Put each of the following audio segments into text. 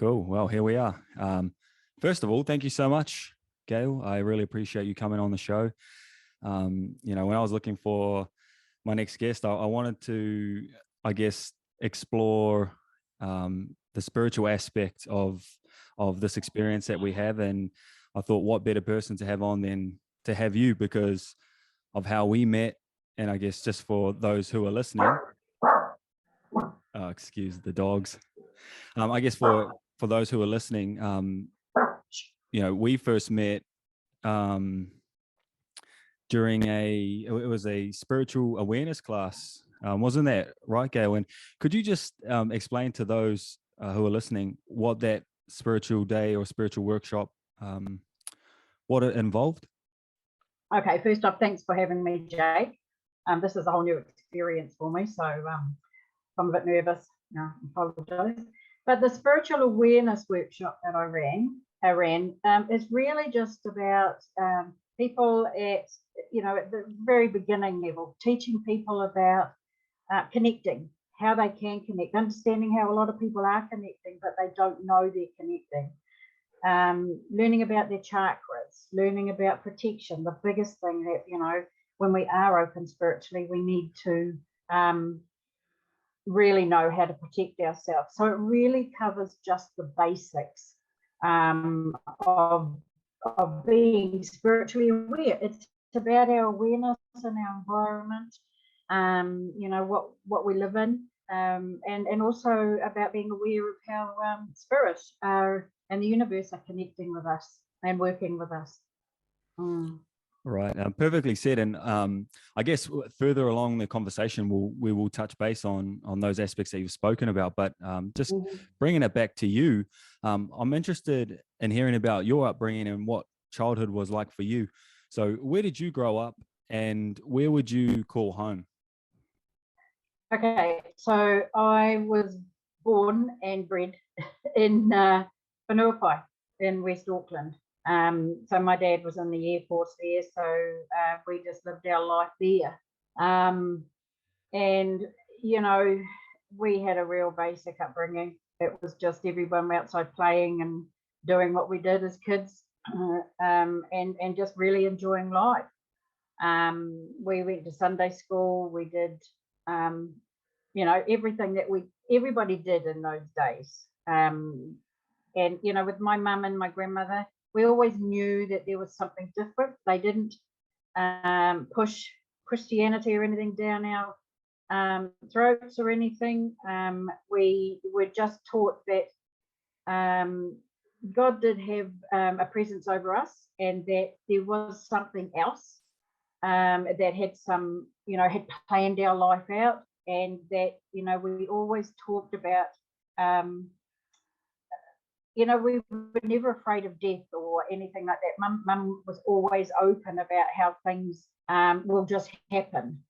Cool. Well, here we are. First of all, thank you so much, Gayle. I really appreciate you coming on the show. When I was looking for my next guest, I wanted to, I guess, explore the spiritual aspect of this experience that we have. And I thought, what better person to have on than to have you, because of how we met. And I guess just for those who are listening, excuse the dogs. I guess for those who are listening, we first met during it was a spiritual awareness class. Wasn't that right, Gayle? And could you just explain to those who are listening what that spiritual day or spiritual workshop, what it involved? Okay, first off, thanks for having me, Jake. This is a whole new experience for me, so I'm a bit nervous. I apologize. But the spiritual awareness workshop that I ran is really just about people at the very beginning level, teaching people about connecting, how they can connect, understanding how a lot of people are connecting, but they don't know they're connecting. Learning about their chakras, learning about protection. The biggest thing that, when we are open spiritually, we need to really know how to protect ourselves. So it really covers just the basics of being spiritually aware. It's about our awareness in our environment, what we live in, and also about being aware of how spirit and the universe are connecting with us and working with us. Right, perfectly said. And I guess further along the conversation, we will touch base on those aspects that you've spoken about. But just bringing it back to you, I'm interested in hearing about your upbringing and what childhood was like for you. So where did you grow up and where would you call home? Okay, so I was born and bred in Whanuapai in West Auckland. So my dad was in the Air Force there, so we just lived our life there. And, we had a real basic upbringing. It was just everyone outside playing and doing what we did as kids, and just really enjoying life. We went to Sunday school. We did, everything that everybody did in those days. And, with my mum and my grandmother, we always knew that there was something different. They didn't push Christianity or anything down our throats or anything. We were just taught that God did have a presence over us, and that there was something else that had had planned our life out, and that, we always talked about, we were never afraid of death or anything like that. Mum was always open about how things will just happen.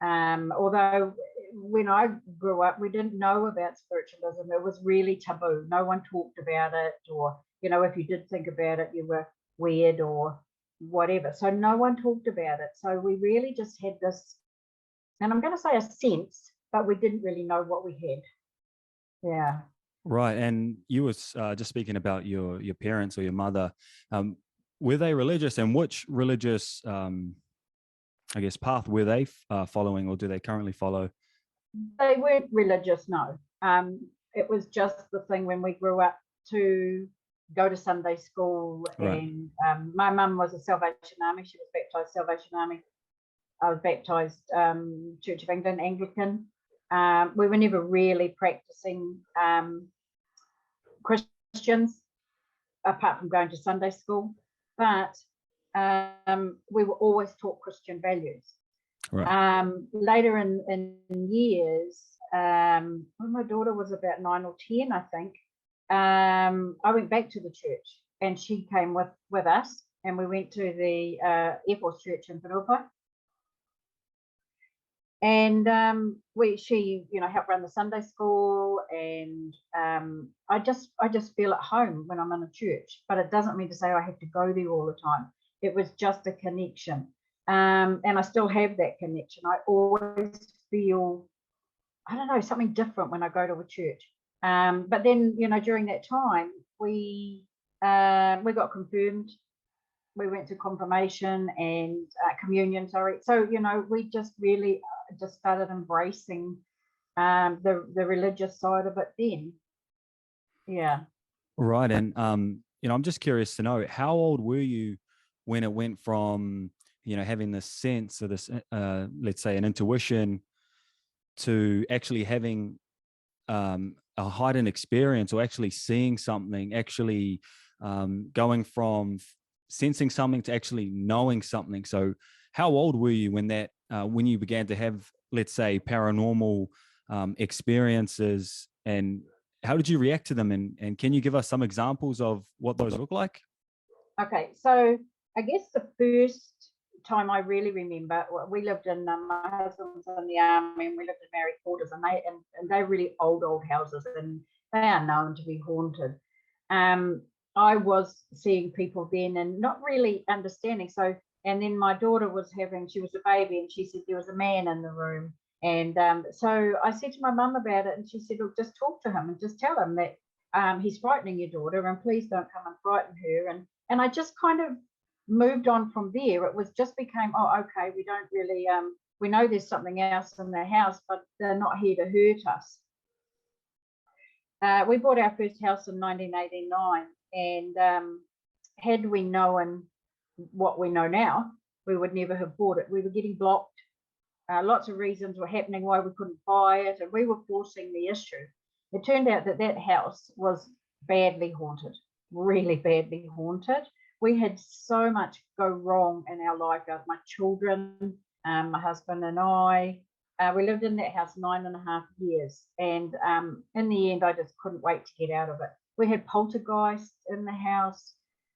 Although when I grew up, we didn't know about spiritualism. It was really taboo. No one talked about it, or, if you did think about it, you were weird or whatever. So no one talked about it. So we really just had this, and I'm going to say a sense, but we didn't really know what we had. Yeah. Right. And you were just speaking about your parents or your mother. Were they religious, and which religious, path were they following, or do they currently follow? They weren't religious, no. It was just the thing when we grew up to go to Sunday school. Right. And my mum was a Salvation Army. She was baptised Salvation Army. I was baptised Church of England, Anglican. We were never really practicing Christians, apart from going to Sunday school, but we were always taught Christian values. Right. Later in years, when my daughter was about 9 or 10, I think, I went back to the church, and she came with us, and we went to the Air Force Church in Whanuapai. And she helped run the Sunday school, and I just feel at home when I'm in a church, but it doesn't mean to say I have to go there all the time. It was just a connection, and I still have that connection. I always feel, I don't know, something different when I go to a church. But then, you know, during that time, we got confirmed. We went to confirmation and communion, sorry. So, you know, we just really just started embracing the religious side of it then. Yeah. Right. And, you know, I'm just curious to know, how old were you when it went from, you know, having this sense of this, let's say an intuition, to actually having a heightened experience, or actually seeing something, actually going from sensing something to actually knowing something? So how old were you when that, when you began to have, let's say, paranormal experiences, and how did you react to them? And can you give us some examples of what those look like? Okay, so I guess the first time I really remember, we lived in, my husband was in the army, and we lived in married quarters, and they're really old houses, and they are known to be haunted. I was seeing people then and not really understanding. So, and then my daughter she was a baby, and she said there was a man in the room. And so I said to my mum about it, and she said, look, just talk to him and just tell him that he's frightening your daughter, and please don't come and frighten her. And I just kind of moved on from there. It was just became, oh, okay, we don't really, we know there's something else in the house, but they're not here to hurt us. We bought our first house in 1989, and had we known what we know now, we would never have bought it. We were getting blocked. Lots of reasons were happening why we couldn't buy it, and we were forcing the issue. It turned out that that house was badly haunted, really badly haunted. We had so much go wrong in our life. My children, my husband and I, we lived in that house 9.5 years. And in the end, I just couldn't wait to get out of it. We had poltergeists in the house.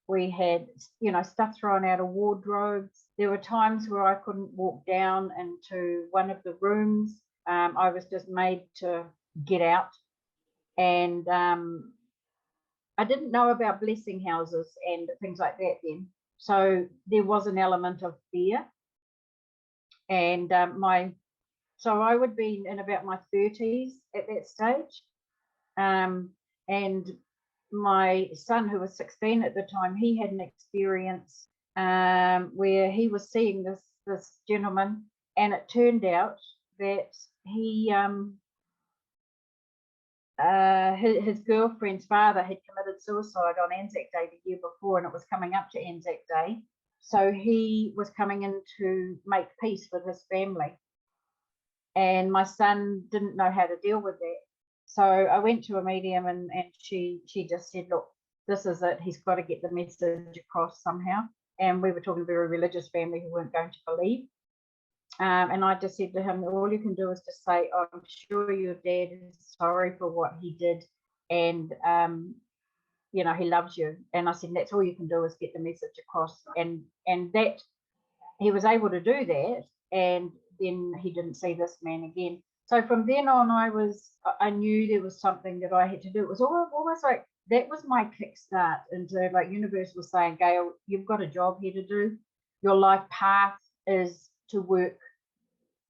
We had, you know, stuff thrown out of wardrobes. There were times where I couldn't walk down into one of the rooms. I was just made to get out. And I didn't know about blessing houses and things like that then. So there was an element of fear. And so I would be in about my 30s at that stage. And my son, who was 16 at the time, he had an experience where he was seeing this gentleman, and it turned out that he his girlfriend's father had committed suicide on Anzac Day the year before, and it was coming up to Anzac Day. So he was coming in to make peace with his family. And my son didn't know how to deal with that. So I went to a medium, and she just said, look, this is it. He's got to get the message across somehow. And we were talking to a very religious family who weren't going to believe. And I just said to him, all you can do is just say, I'm sure your dad is sorry for what he did, and you know, he loves you. And I said, that's all you can do is get the message across. And that he was able to do that, and then he didn't see this man again. So from then on, I knew there was something that I had to do. It was almost like that was my kickstart into, like, universe was saying, Gayle, you've got a job here to do. Your life path is to work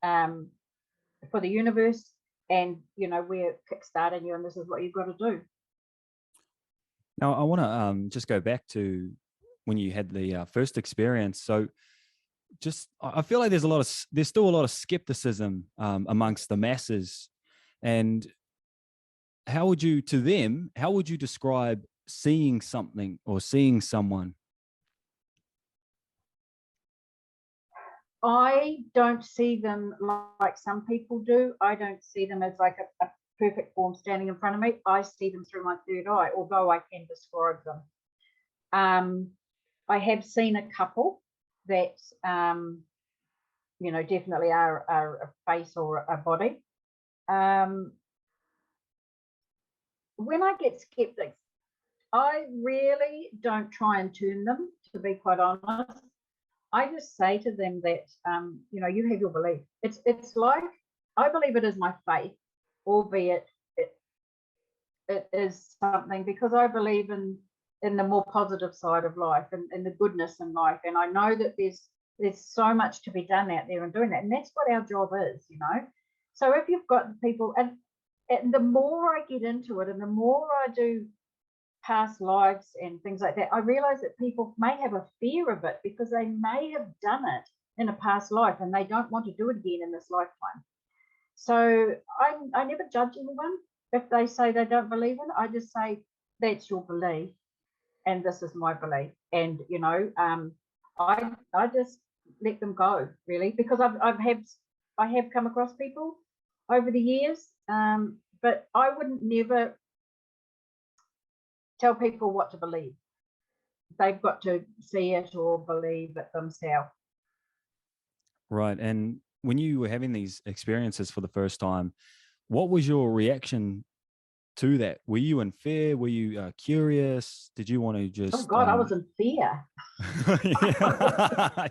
for the universe, and you know, we're kickstarting you, and this is what you've got to do. Now, I want to just go back to when you had the first experience. So, I feel like there's still a lot of skepticism amongst the masses. And how would you describe seeing something or seeing someone? I don't see them like some people do. I don't see them as like a perfect form standing in front of me. I see them through my third eye, although I can describe them. I have seen a couple that, you know, definitely are a face or a body. When I get skeptics, I really don't try and turn them, to be quite honest. I just say to them that, you know, you have your belief. It's like, I believe it is my faith, albeit it is something, because I believe in the more positive side of life, and the goodness in life. And I know that there's so much to be done out there in doing that. And that's what our job is, you know. So if you've got people, and the more I get into it and the more I do past lives and things like that, I realize that people may have a fear of it because they may have done it in a past life and they don't want to do it again in this lifetime. So I never judge anyone if they say they don't believe in it. I just say, that's your belief and this is my belief. And, you know, I just let them go, really, because I have come across people over the years, but I wouldn't never tell people what to believe. They've got to see it or believe it themselves. Right. And when you were having these experiences for the first time, what was your reaction to that? Were you in fear? Were you curious? Did you want to just... Oh God, I was in fear. I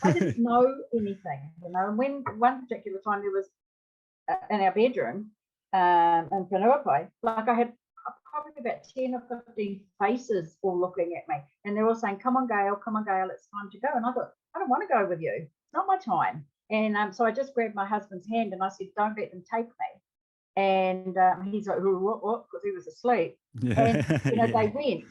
didn't know anything, you know. And when one particular time there was in our bedroom in Whenuapai, like I had probably about 10 or 15 faces all looking at me, and they're all saying, come on Gayle, it's time to go. And I thought, I don't want to go with you, it's not my time. And so I just grabbed my husband's hand and I said, don't let them take me. And he's like, what? Because he was asleep. Yeah. And you know, they went.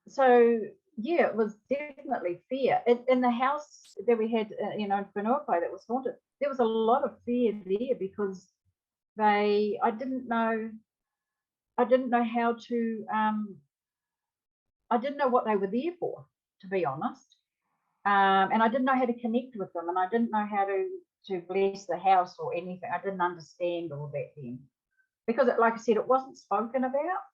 So yeah, it was definitely fear. In the house that we had, you know, in Whenuapai that was haunted, there was a lot of fear there because I didn't know how to, I didn't know what they were there for, to be honest. And I didn't know how to connect with them, and I didn't know how to bless the house or anything. I didn't understand all that then, because like I said, it wasn't spoken about.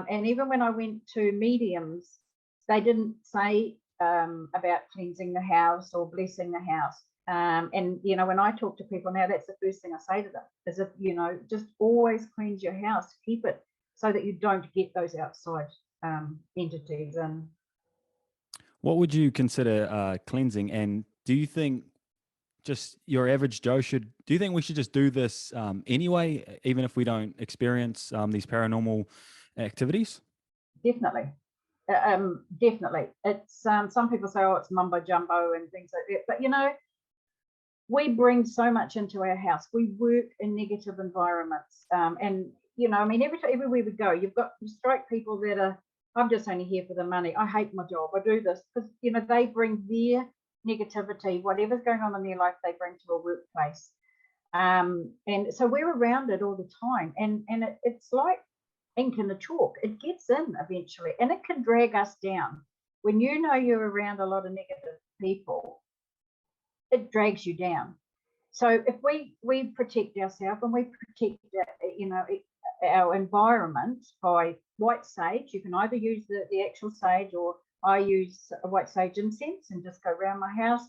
And even when I went to mediums, they didn't say about cleansing the house or blessing the house. And you know, when I talk to people now, that's the first thing I say to them, is if, you know, just always cleanse your house, keep it so that you don't get those outside entities. And what would you consider cleansing? And do you think just your average Joe do you think we should just do this anyway, even if we don't experience these paranormal activities? Definitely. Definitely. It's some people say, oh, it's mumbo jumbo and things like that, but you know, we bring so much into our house. We work in negative environments, and you know, I mean, everywhere we go, you strike people that are, I'm just only here for the money, I hate my job, I do this, because you know, they bring their negativity, whatever's going on in their life, they bring to a workplace. And so we're around it all the time, and it's like ink in the chalk. It gets in eventually, and it can drag us down. When you know you're around a lot of negative people, it drags you down. So if we protect ourselves and we protect, you know, our environment by white sage, you can either use the actual sage, or I use a white sage incense and just go around my house.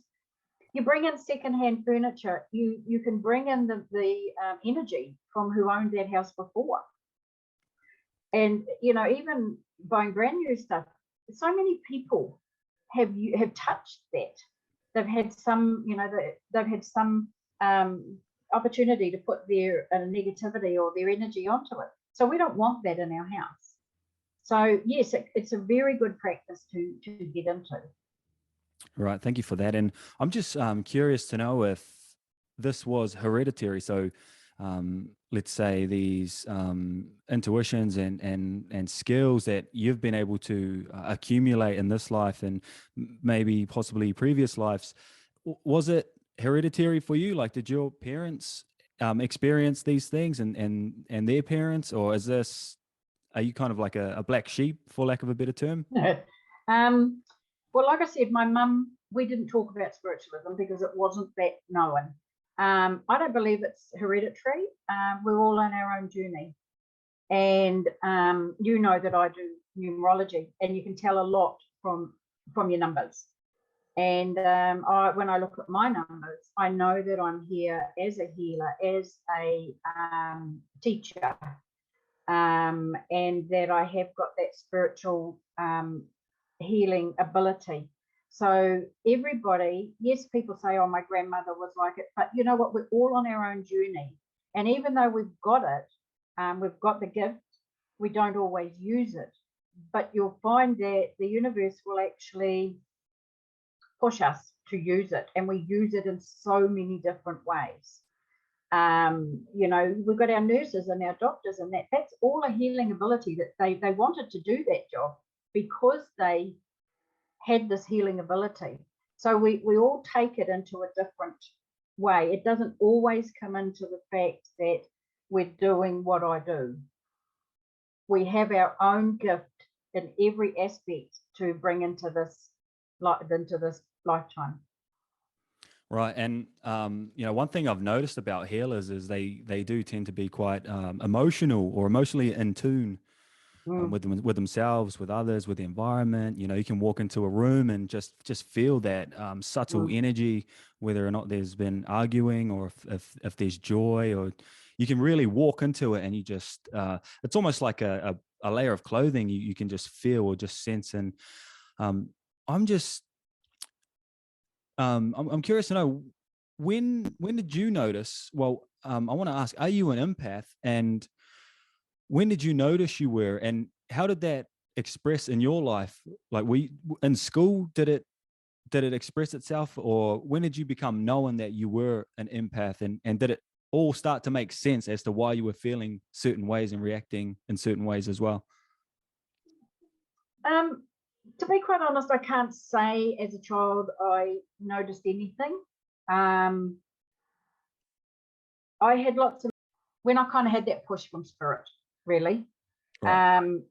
You bring in secondhand furniture, you can bring in the energy from who owned that house before. And you know, even buying brand new stuff, so many people have touched that. They've had some, you know, they've had some opportunity to put their negativity or their energy onto it. So we don't want that in our house. So yes, it's a very good practice to get into. Right. Thank you for that. And I'm just curious to know if this was hereditary. So let's say these intuitions and skills that you've been able to accumulate in this life and maybe possibly previous lives, was it hereditary for you? Like, did your parents experience these things and their parents, or are you kind of like a black sheep, for lack of a better term? Well, like I said, my mum, we didn't talk about spiritualism because it wasn't that known. I don't believe it's hereditary. We're all on our own journey. And you know that I do numerology, and you can tell a lot from your numbers. And when I look at my numbers, I know that I'm here as a healer, as a teacher, and that I have got that spiritual healing ability. So everybody, yes, people say, oh, my grandmother was like it, but you know what, we're all on our own journey. And even though we've got it, we've got the gift, we don't always use it. But you'll find that the universe will actually push us use it, and we use it in so many different ways. You know, we've got our nurses and our doctors, and that's all a healing ability, that they wanted to do that job because they had this healing ability. So we all take it into a different way. It doesn't always come into the fact that we're doing what I do. We have our own gift in every aspect to bring into this lifetime. Right. And, you know, one thing I've noticed about healers is they do tend to be quite emotional or emotionally in tune with themselves, with others, with the environment. You know, you can walk into a room and just feel that subtle energy, whether or not there's been arguing or if there's joy, or you can really walk into it and you just, it's almost like a layer of clothing you can just feel or just sense. And I'm curious to know, when did you notice? Well, I want to ask, are you an empath, and when did you notice you were, and how did that express in your life? Like, in school, did it express itself, or when did you become knowing that you were an empath, and did it all start to make sense as to why you were feeling certain ways and reacting in certain ways as well? To be quite honest, I can't say as a child I noticed anything. I had lots of, when I kind of had that push from spirit, really. Right.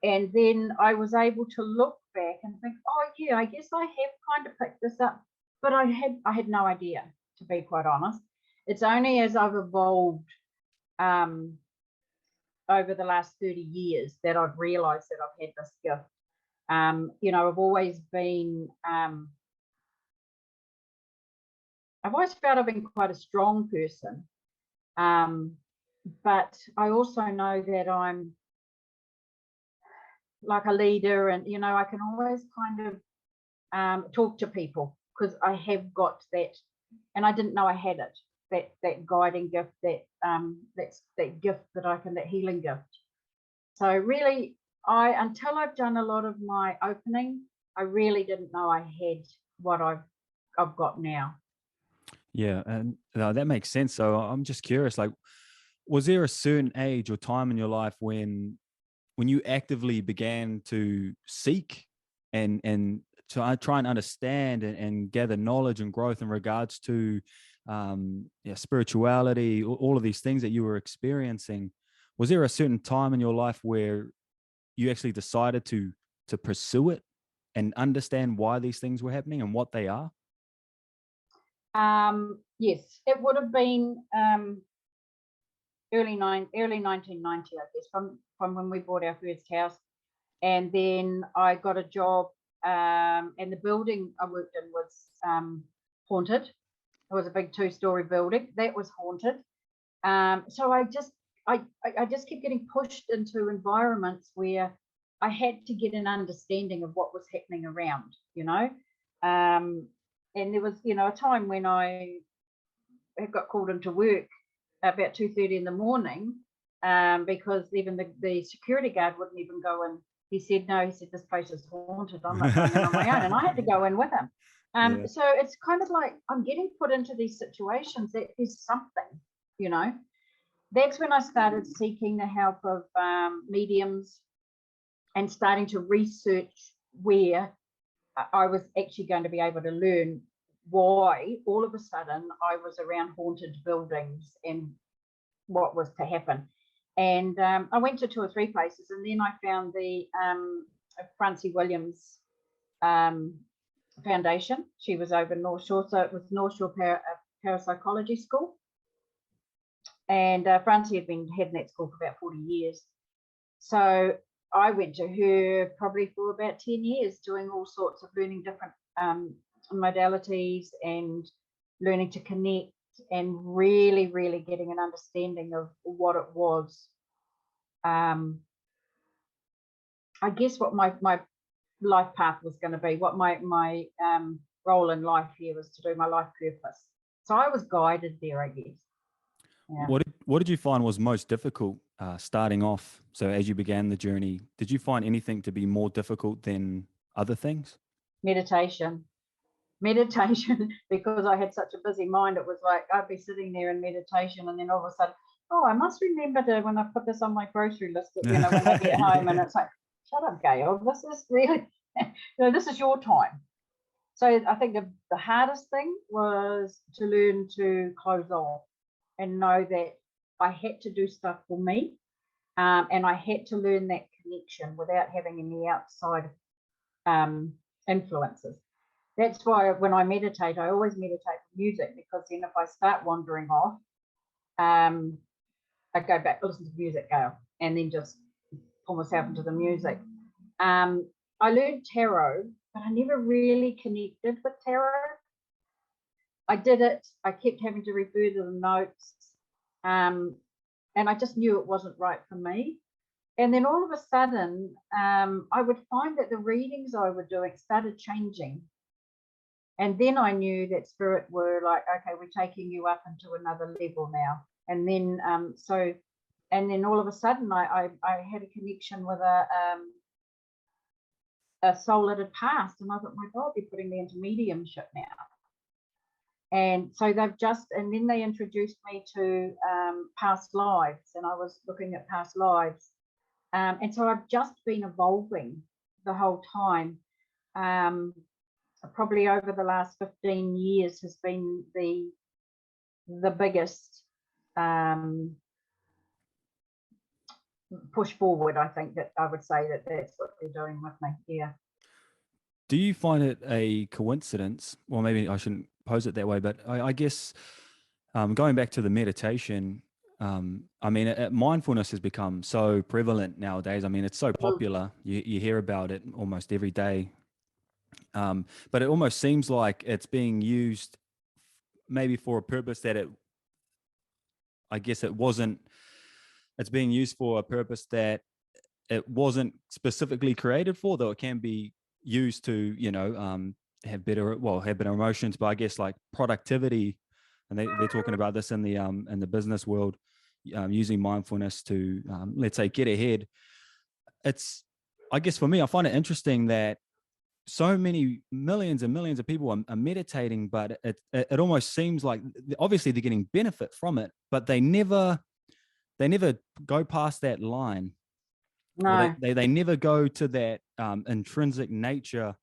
And then I was able to look back and think, oh yeah, I guess I have kind of picked this up, but I had no idea, to be quite honest. It's only as I've evolved over the last 30 years that I've realized that I've had this gift. You know, I've always been, I've always felt I've been quite a strong person. But I also know that I'm like a leader, and, you know, I can always kind of talk to people because I have got that, and I didn't know I had it, that guiding gift, that gift that I can, that healing gift. So really, until I've done a lot of my opening, I really didn't know I had what I've got now. Yeah, and that makes sense. So I'm just curious, like, was there a certain age or time in your life when you actively began to seek and to try and understand and gather knowledge and growth in regards to spirituality, all of these things that you were experiencing? Was there a certain time in your life where you actually decided to pursue it and understand why these things were happening and what they are? Yes, it would have been early 1990, I guess, from when we bought our first house. And then I got a job, and the building I worked in was haunted. It was a big 2-story building that was haunted. So I just kept getting pushed into environments where I had to get an understanding of what was happening around, you know. And there was, you know, a time when I got called into work about 2:30 in the morning, because even the security guard wouldn't even go in. He said, no, he said, this place is haunted. I'm not going in on my own. And I had to go in with him. Yeah. So it's kind of like I'm getting put into these situations that there's something, you know. That's when I started seeking the help of mediums and starting to research where I was actually going to be able to learn why all of a sudden I was around haunted buildings and what was to happen. And I went to 2 or 3 places, and then I found the Francie Williams Foundation. She was over North Shore, so it was North Shore Parapsychology School. And Francie had been head in that school for about 40 years. So I went to her probably for about 10 years, doing all sorts of learning different modalities and learning to connect and really, really getting an understanding of what it was. I guess what my life path was going to be, what my role in life here was to do, my life purpose. So I was guided there, I guess. Yeah. What did you find was most difficult starting off? So as you began the journey, did you find anything to be more difficult than other things? Meditation. meditation, because I had such a busy mind, it was like I'd be sitting there in meditation, and then all of a sudden, oh, I must remember to, when I put this on my grocery list, when I get home, and it's like, shut up, Gayle, this is really, this is your time. So I think the hardest thing was to learn to close off and know that I had to do stuff for me, and I had to learn that connection without having any outside influences. That's why when I meditate, I always meditate with music, because then if I start wandering off, I go back, listen to the music, Gayle, and then just pull myself into the music. I learned tarot, but I never really connected with tarot. I did it, I kept having to refer to the notes, and I just knew it wasn't right for me. And then all of a sudden, I would find that the readings I was doing started changing. And then I knew that spirit were like, okay, we're taking you up into another level now. And then, and then all of a sudden, I had a connection with a soul that had passed, and I thought, my God, they're putting me into mediumship now. And so and then they introduced me to past lives, and I was looking at past lives. And so I've just been evolving the whole time. Probably over the last 15 years has been the biggest push forward. I think that I would say that's what they're doing with me. Yeah. Do you find it a coincidence? Well, maybe I shouldn't pose it that way, but I guess going back to the meditation, I mean, mindfulness has become so prevalent nowadays. I mean, it's so popular. You hear about it almost every day. But it almost seems like it's being used maybe for a purpose that it's being used for a purpose that it wasn't specifically created for, though it can be used to, have better emotions, but I guess like productivity, and they're talking about this in the business world, using mindfulness to, let's say, get ahead. I guess for me, I find it interesting that so many millions and millions of people are meditating, but it almost seems like obviously they're getting benefit from it, but they never go past that line. No. They never go to that intrinsic nature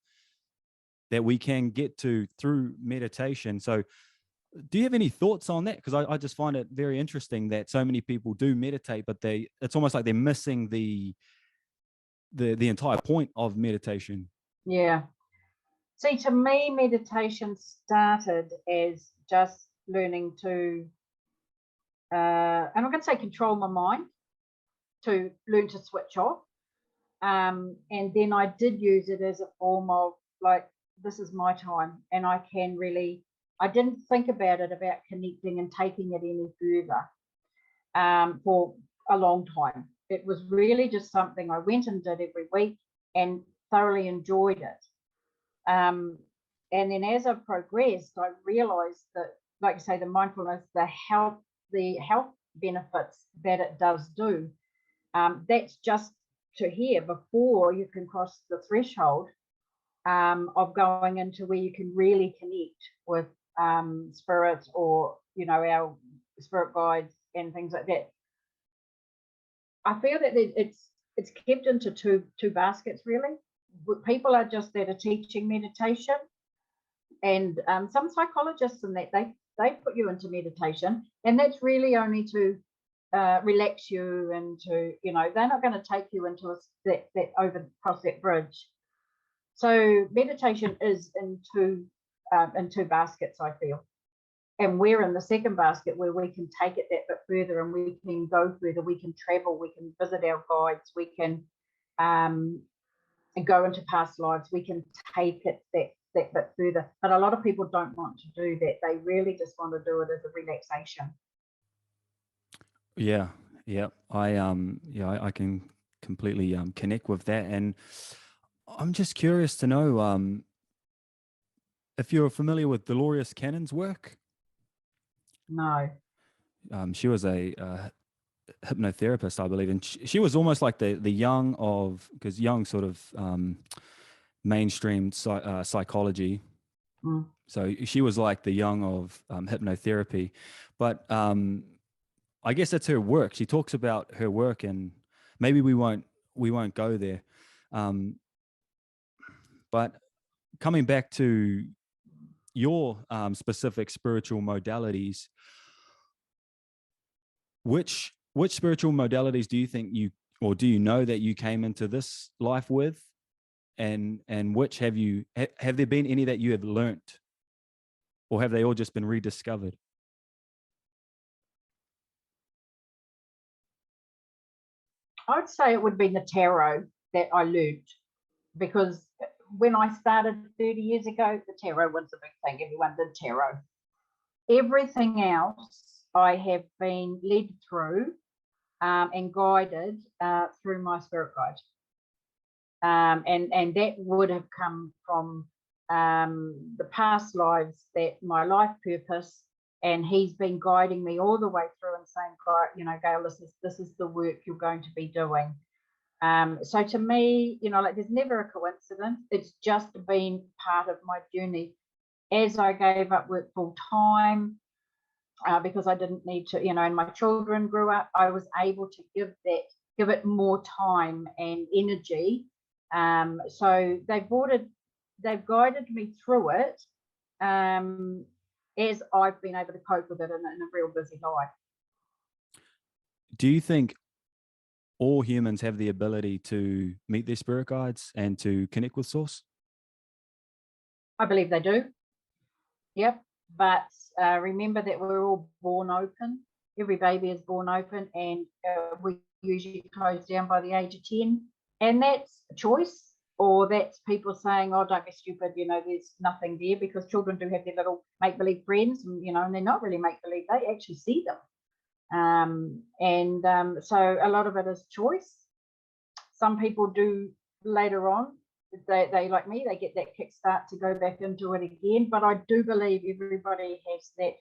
that we can get to through meditation. So do you have any thoughts on that? Because I just find it very interesting that so many people do meditate, but it's almost like they're missing the entire point of meditation. Yeah. See, to me, meditation started as just learning to, and I'm going to say control my mind, to learn to switch off. And then I did use it as a form of like, this is my time, and I didn't think about connecting and taking it any further for a long time. It was really just something I went and did every week and thoroughly enjoyed it. And then as I progressed, I realized that, like you say, the mindfulness, the health benefits that it does do, that's just to here before you can cross the threshold of going into where you can really connect with spirit, or our spirit guides and things like that. I feel that it's kept into two baskets, really. People are just that are teaching meditation, and some psychologists and that they put you into meditation, and that's really only to relax you, and to they're not going to take you into that across that bridge. So meditation is in two baskets, I feel, and we're in the second basket where we can take it that bit further, and we can go further, we can travel, we can visit our guides, we can go into past lives, we can take it that bit further. But a lot of people don't want to do that. They really just want to do it as a relaxation. Yeah. I can completely connect with that, and I'm just curious to know if you're familiar with Dolores Cannon's work. No. She was a hypnotherapist, I believe, and she was almost like the Jung of, because Jung sort of mainstreamed psychology, So she was like the young of hypnotherapy, but I guess that's her work. She talks about her work, and maybe we won't go there. But coming back to your specific spiritual modalities, which spiritual modalities do you think you, or do you know that you came into this life with, and which have there been any that you have learnt, or have they all just been rediscovered? I'd say it would be the tarot that I learned, because when I started 30 years ago, the tarot was a big thing. Everyone did tarot. Everything else I have been led through and guided through my spirit guide. And that would have come from the past lives, that my life purpose, and he's been guiding me all the way through and saying, Gayle, this is the work you're going to be doing. So to me, like, there's never a coincidence. It's just been part of my journey. As I gave up work full time, because I didn't need to, and my children grew up, I was able to give it more time and energy. So they've guided me through it, as I've been able to cope with it in a real busy life. Do you think all humans have the ability to meet their spirit guides and to connect with Source? I believe they do. Yep. But remember that we're all born open. Every baby is born open, and we usually close down by the age of 10. And that's a choice, or that's people saying, oh, don't be stupid, there's nothing there, because children do have their little make-believe friends, and they're not really make-believe, they actually see them. So a lot of it is choice. Some people do later on, they like me, they get that kickstart to go back into it again. But I do believe everybody has that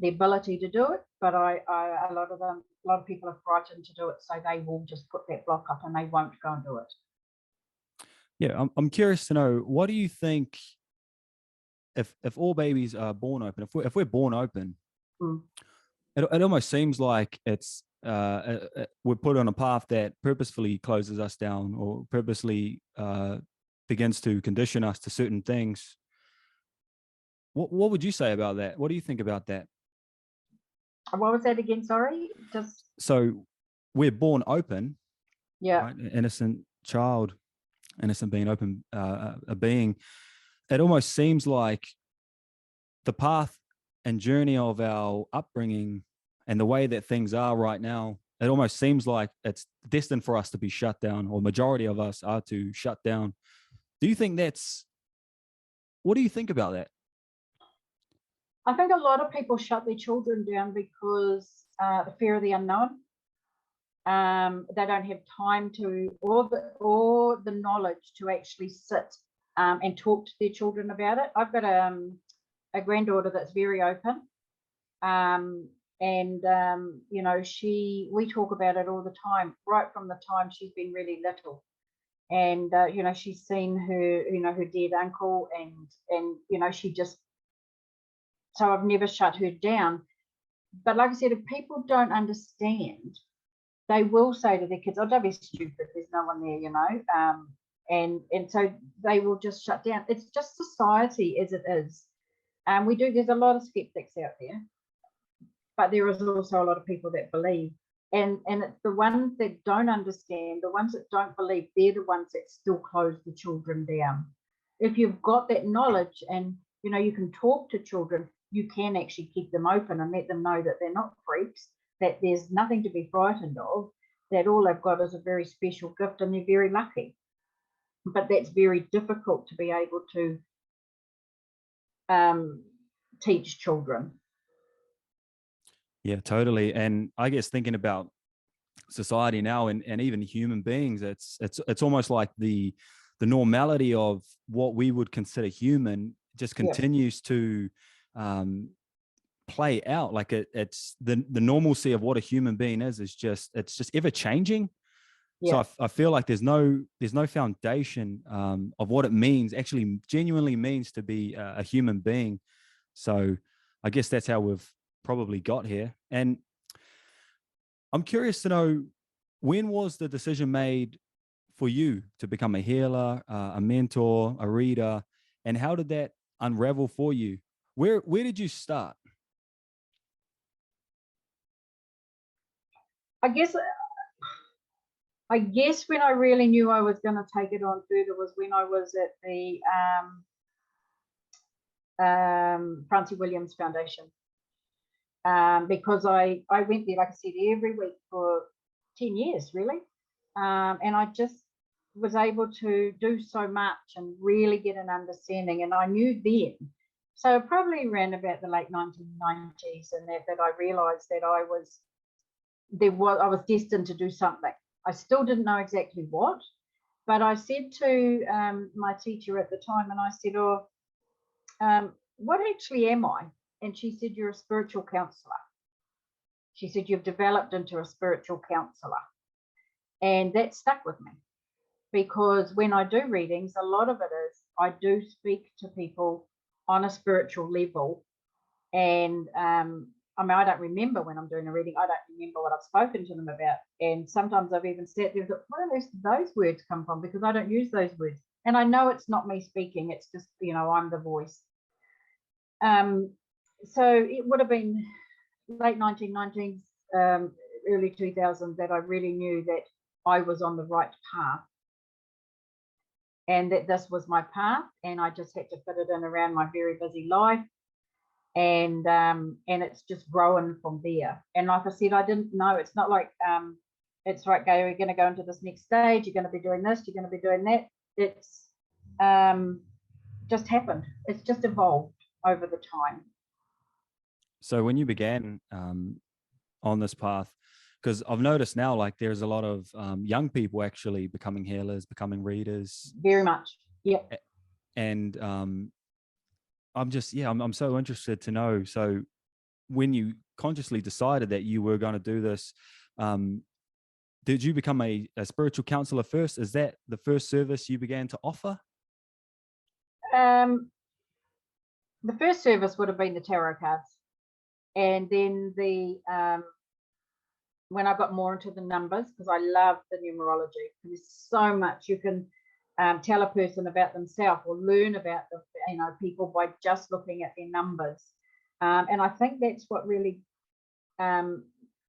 the ability to do it. But a lot of people are frightened to do it, so they will just put that block up and they won't go and do it. Yeah, I'm curious to know, what do you think, if all babies are born open, if we're born open, it almost seems like it's we're put on a path that purposefully closes us down, or purposely begins to condition us to certain things. What would you say about that? What do you think about that? What was that again? Sorry. So we're born open. Yeah. Right? Innocent child, innocent being, open a being. It almost seems like the path and journey of our upbringing and the way that things are right now, it almost seems like it's destined for us to be shut down, or majority of us are to shut down. Do you think what do you think about that? I think a lot of people shut their children down because the fear of the unknown. They don't have time to, or the knowledge to actually sit and talk to their children about it. I've got a granddaughter that's very open, we talk about it all the time, right from the time she's been really little. And she's seen her dead uncle, and she just, so I've never shut her down. But like I said, if people don't understand, they will say to their kids, oh, don't be stupid, there's no one there, and so they will just shut down. It's just society as it is. There's a lot of skeptics out there, but there is also a lot of people that believe. And it's the ones that don't understand, the ones that don't believe, they're the ones that still close the children down. If you've got that knowledge and you can talk to children, you can actually keep them open and let them know that they're not freaks, that there's nothing to be frightened of, that all they've got is a very special gift and they're very lucky. But that's very difficult to be able to teach children. Yeah, totally. And I guess thinking about society now, and even human beings, it's almost like the normality of what we would consider human just continues to play out. Like it's the normalcy of what a human being is just, it's just ever changing. So Yeah. I feel like there's no foundation of what it means, actually genuinely means to be a human being. So I guess that's how we've probably got here. And I'm curious to know, when was the decision made for you to become a healer, a mentor, a reader, and how did that unravel for you? Where did you start? I guess when I really knew I was going to take it on further was when I was at the Francie Williams Foundation, because I went there, like I said, every week for 10 years, really, and I just was able to do so much and really get an understanding. And I knew then, so probably around about the late 1990s, and that I realised that I was destined to do something. I still didn't know exactly what, but I said to my teacher at the time, and I said, "Oh, what actually am I?" And she said, "You're a spiritual counsellor." She said, "You've developed into a spiritual counsellor." And that stuck with me, because when I do readings, a lot of it is I do speak to people on a spiritual level. And I mean, I don't remember when I'm doing a reading, I don't remember what I've spoken to them about. And sometimes I've even sat there and thought, where do those words come from? Because I don't use those words. And I know it's not me speaking, it's just, I'm the voice. So it would have been late 1990s, early 2000s that I really knew that I was on the right path, and that this was my path, and I just had to fit it in around my very busy life. And it's just growing from there. And like I said, I didn't know. It's not like it's right, Gayle, you're going to go into this next stage, you're going to be doing this, you're going to be doing that. It's just happened. It's just evolved over the time. So when you began on this path, because I've noticed now, like, there's a lot of young people actually becoming healers, becoming readers. Very much. Yep. And I'm so interested to know. So when you consciously decided that you were going to do this, did you become a spiritual counselor first? Is that the first service you began to offer? The first service would have been the tarot cards. And then when I got more into the numbers, because I love the numerology, there's so much you can tell a person about themselves or learn about people by just looking at their numbers. And I think that's what really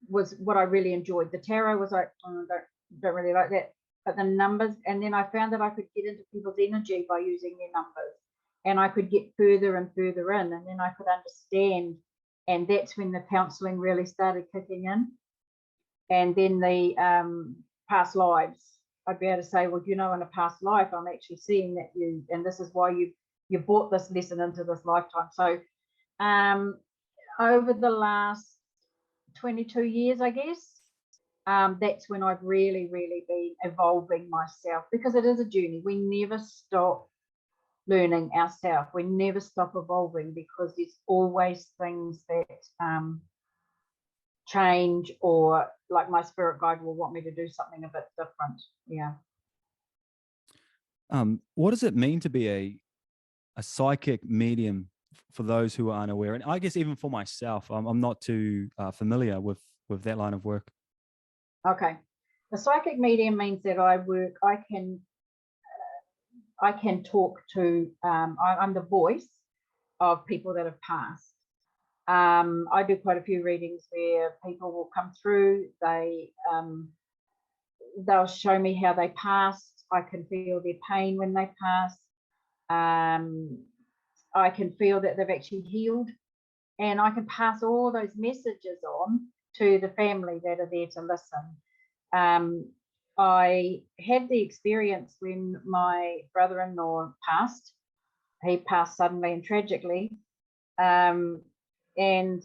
was what I really enjoyed. The tarot was like, don't really like that, but the numbers. And then I found that I could get into people's energy by using their numbers, and I could get further and further in, and then I could understand. And that's when the counselling really started kicking in. And then the past lives, I'd be able to say, well, in a past life, I'm actually seeing that and this is why you brought this lesson into this lifetime. So over the last 22 years, I guess, that's when I've really, really been evolving myself, because it is a journey. We never stop learning ourselves. We never stop evolving, because there's always things that change, or like my spirit guide will want me to do something a bit different. Yeah. What does it mean to be a psychic medium for those who are unaware? And I guess even for myself, I'm not too familiar with that line of work. Okay. A psychic medium means that I can talk to, I'm the voice of people that have passed. I do quite a few readings where people will come through, they'll show me how they passed. I can feel their pain when they pass. I can feel that they've actually healed, and I can pass all those messages on to the family that are there to listen. I had the experience when my brother-in-law passed. He passed suddenly and tragically, and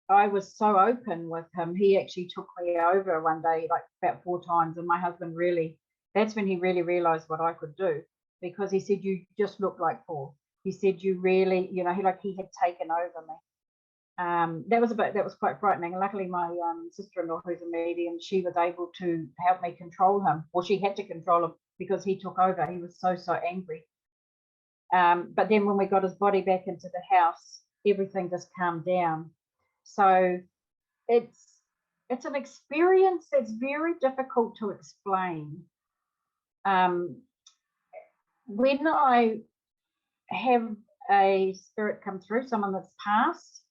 I was so open with him. He actually took me over one day, like about 4 times, and my husband that's when he really realized what I could do, because he said, you just look like Paul. He said, you really, he had taken over me. that was quite frightening. Luckily, my sister-in-law, who's a medium, she was able to help me control him. Well, she had to control him because he took over. He was so angry. But then when we got his body back into the house, everything just calmed down. So it's an experience that's very difficult to explain. When I have a spirit come through, someone that's passed,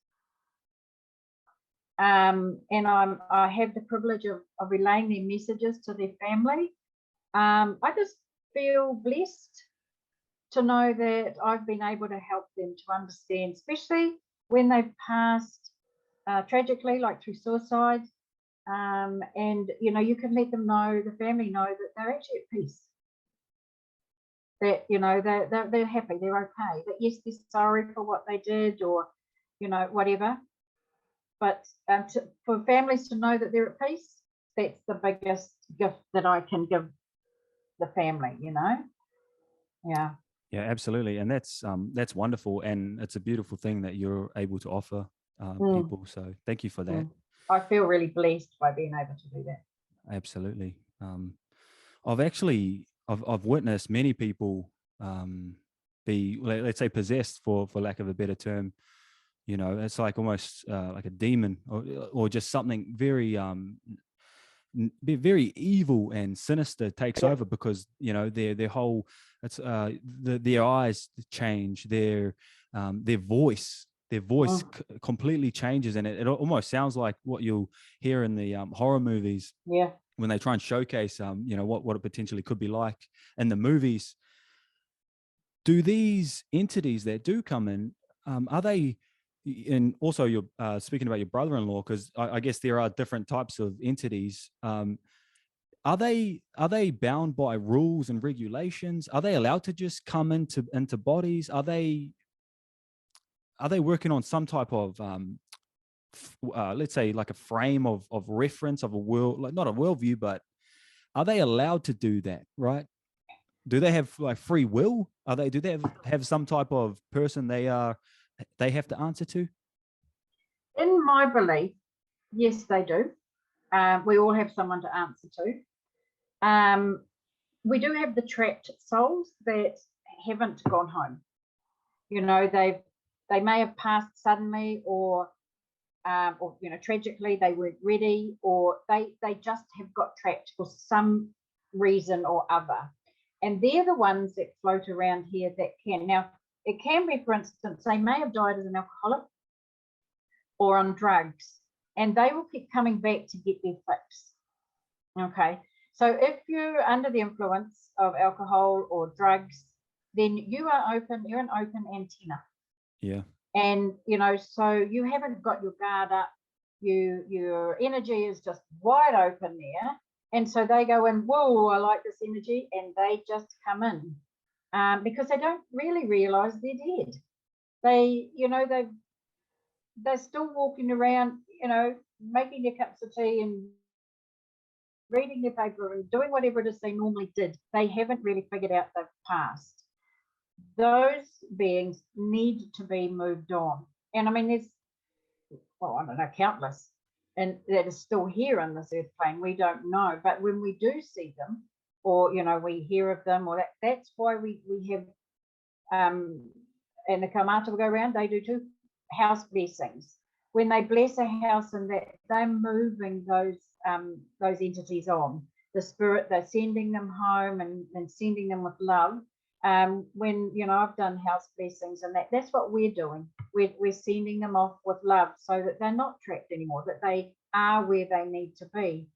and I have the privilege of relaying their messages to their family, I just feel blessed to know that I've been able to help them to understand, especially when they've passed tragically, like through suicide. And you can let them know, the family know, that they're actually at peace, that they're happy, they're okay, that yes, they're sorry for what they did, or whatever. But for families to know that they're at peace, that's the biggest gift that I can give the family. Yeah. Yeah, absolutely. And that's wonderful, and it's a beautiful thing that you're able to offer people. So thank you for that. I feel really blessed by being able to do that. Absolutely. I've witnessed many people be, let's say, possessed, for lack of a better term. It's like almost like a demon, or just something very very evil and sinister takes over, because their whole, it's their eyes change, their voice completely changes, and it almost sounds like what you'll hear in the horror movies, when they try and showcase what it potentially could be like in the movies. Do these entities that do come in, are they, and also you're speaking about your brother-in-law, because I guess there are different types of entities. Are they bound by rules and regulations? Are they allowed to just come into bodies? Are they working on some type of let's say, like a frame of reference of a world, like not a worldview, but are they allowed to do that? Right? Do they have like free will? Do they have some type of person they have to answer to? In my belief, yes, they do. We all have someone to answer to. We do have the trapped souls that haven't gone home. They may have passed suddenly, or tragically they weren't ready, or they just have got trapped for some reason or other. And they're the ones that float around here that can. Now, it can be, for instance, they may have died as an alcoholic or on drugs, and they will keep coming back to get their fix. Okay, so if you're under the influence of alcohol or drugs, then you're an open antenna. Yeah. And so you haven't got your guard up. Your energy is just wide open there. And so they go in, whoa, I like this energy, and they just come in, because they don't really realize they're dead. They're still walking around, making their cups of tea and reading their paper and doing whatever it is they normally did. They haven't really figured out they've passed. Those beings need to be moved on. And I mean, there's, I don't know, countless, and that is still here on this earth plane. We don't know, but when we do see them, or we hear of them, or that's why we have and the kaumata will go around, they do too, house blessings. When they bless a house, and that they're moving those entities on, the spirit, they're sending them home and sending them with love. When I've done house blessings, and that's what we're doing. We're sending them off with love, so that they're not trapped anymore, that they are where they need to be.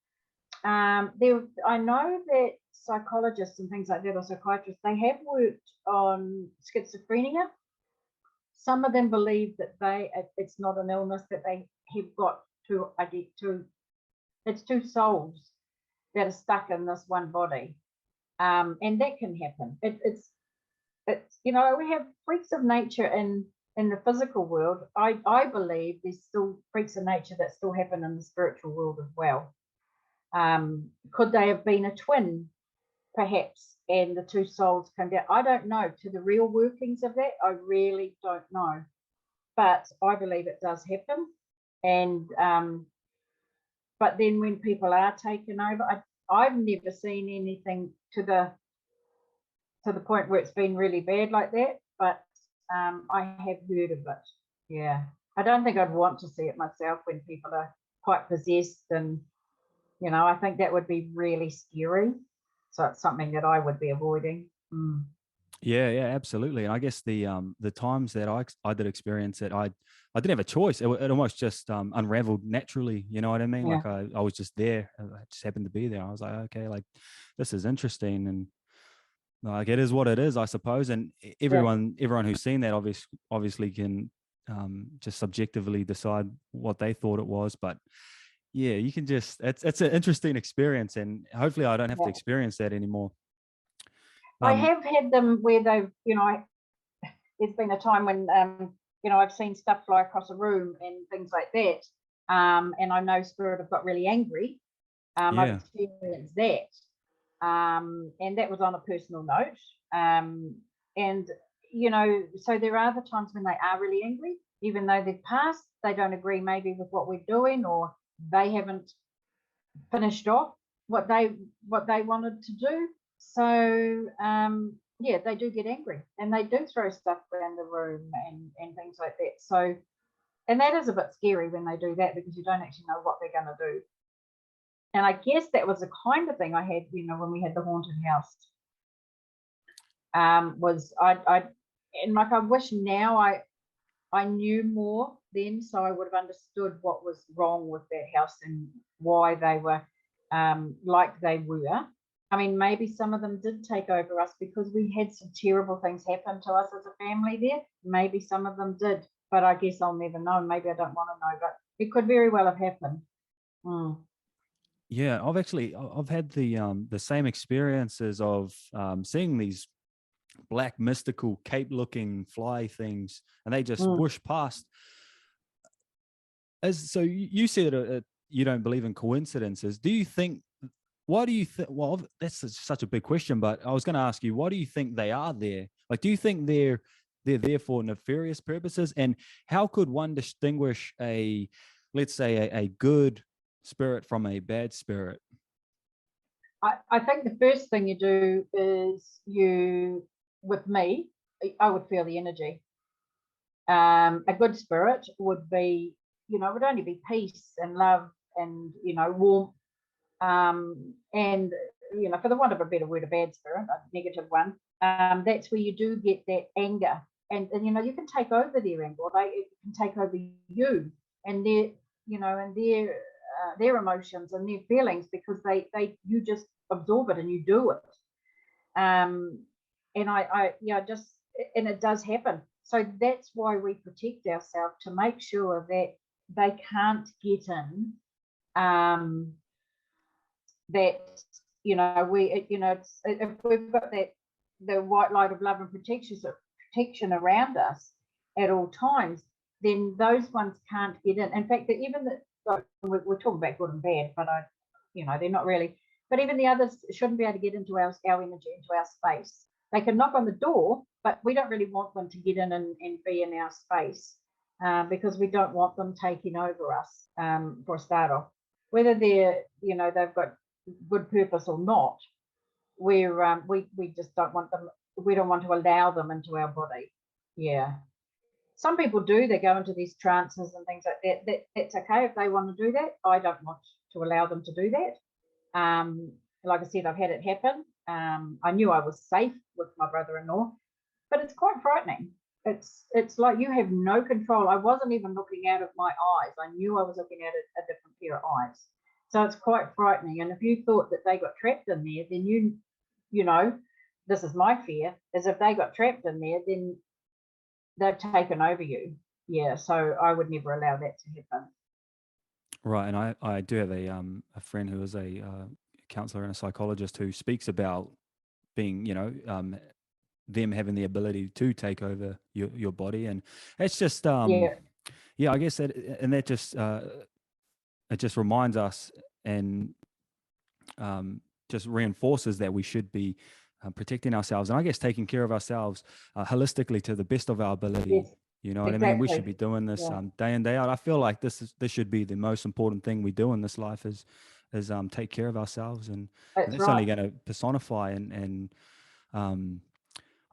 I know that psychologists and things like that, or psychiatrists, they have worked on schizophrenia. Some of them believe that it's not an illness, that they have got it's two souls that are stuck in this one body, and that can happen. It's we have freaks of nature in the physical world. I believe there's still freaks of nature that still happen in the spiritual world as well. Could they have been a twin, perhaps, and the two souls come down? I don't know. To the real workings of that, I really don't know. but I believe it does happen. And but then when people are taken over, I've never seen anything to the point where it's been really bad like that, but I have heard of it. Yeah, I don't think I'd want to see it myself when people are quite possessed, and I think that would be really scary. So it's something that I would be avoiding. Yeah, absolutely. And I guess the times that I did experience it, I didn't have a choice. It almost just unraveled naturally. You know what I mean? Yeah. Like I was just there. I just happened to be there. I was like, okay, like this is interesting, and like it is what it is, I suppose. And everyone who's seen that obviously can just subjectively decide what they thought it was. But yeah, you can just it's an interesting experience, and hopefully I don't have to experience that anymore. I have had them where they've, there's been a time when, I've seen stuff fly across a room and things like that. And I know spirit have got really angry. I've experienced that. And that was on a personal note. And, so there are the times when they are really angry, even though they've passed, they don't agree maybe with what we're doing, or they haven't finished off what they wanted to do. So they do get angry, and they do throw stuff around the room and things like that. So, and that is a bit scary when they do that, because you don't actually know what they're going to do. And I guess that was the kind of thing I had, when we had the haunted house. Was I wish now I knew more then, so I would have understood what was wrong with that house and why they were like they were. I mean, maybe some of them did take over us because we had some terrible things happen to us as a family there. Maybe some of them did, but I guess I'll never know. Maybe I don't want to know, but it could very well have happened. Yeah, I've had the same experiences of seeing these black mystical cape-looking fly things, and they just whoosh past. So you said you don't believe in coincidences. Do you think? Why do you think? Well, that's such a big question, but I was going to ask you, why do you think they are there? Like, do you think they're there for nefarious purposes? And how could one distinguish let's say a good spirit from a bad spirit? I think the first thing you do is with me, I would feel the energy. A good spirit would be, would only be peace and love and, warmth. And, for the want of a better word, a bad spirit, a negative one, that's where you do get that anger. And you can take over their anger, or they can take over you and their emotions and their feelings, because you just absorb it and you do it. And and it does happen. So that's why we protect ourselves, to make sure that they can't get in. That if we've got the white light of love and protection around us at all times, then those ones can't get in. In fact, we're talking about good and bad, but they're not really. But even the others shouldn't be able to get into our energy, into our space. They can knock on the door, but we don't really want them to get in and be in our space, because we don't want them taking over us, for a start off. Whether they're, they've got good purpose or not, we just don't want them. We don't want to allow them into our body. Yeah. Some people do. They go into these trances and things like that. That's okay if they want to do that. I don't want to allow them to do that. Like I said, I've had it happen. I knew I was safe with my brother-in-law, but it's quite frightening. It's like you have no control. I wasn't even looking out of my eyes. I knew I was looking at a different pair of eyes. So it's quite frightening. And if you thought that they got trapped in there, then this is my fear, is if they got trapped in there, then they've taken over you. Yeah, so I would never allow that to happen. Right, and I do have a friend who is a counselor and a psychologist who speaks about being, them having the ability to take over your body, and it's just I guess that just it just reminds us and just reinforces that we should be protecting ourselves, and I guess taking care of ourselves holistically to the best of our ability. Yes. You know what I mean? We should Exactly. be doing this Yeah. day in, day out. I feel like this should be the most important thing we do in this life is take care of ourselves, and That's that's only right. going to personify and um,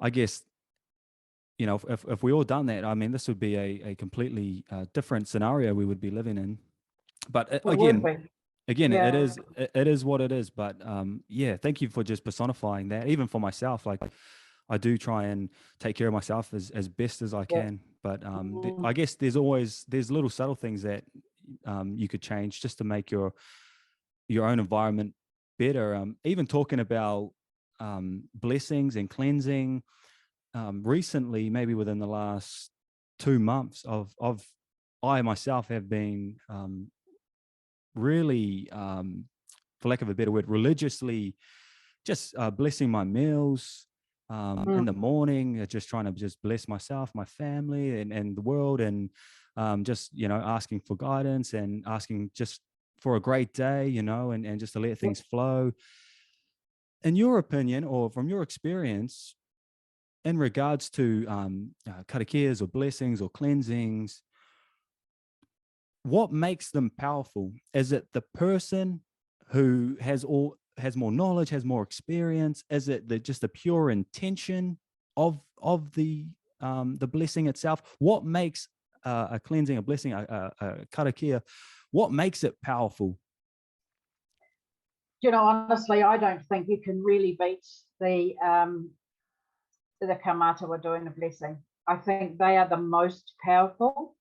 I guess, you know, if we all done that, I mean, this would be a completely different scenario we would be living in. But It would be. again, Yeah. it is what it is. But yeah, thank you for just personifying that. Even for myself, like I do try and take care of myself as best as I Yeah. can. But Mm. I guess there's little subtle things that you could change just to make your own environment better. Even talking about blessings and cleansing. Recently, maybe within the last 2 months, I myself have been really, for lack of a better word, religiously just blessing my meals in the Mm. morning, just trying to just bless myself, my family, and the world, and just, you know, asking for guidance and asking just for a great day, you know, and just to let Yeah. things flow. In your opinion, or from your experience, in regards to karakias or blessings or cleansings, what makes them powerful? Is it the person who has more knowledge, has more experience? Is it just the pure intention of the blessing itself? What makes a cleansing, a blessing, a karakia? What makes it powerful? You know, honestly, I don't think you can really beat the kamata we're doing a blessing. I think they are the most powerful.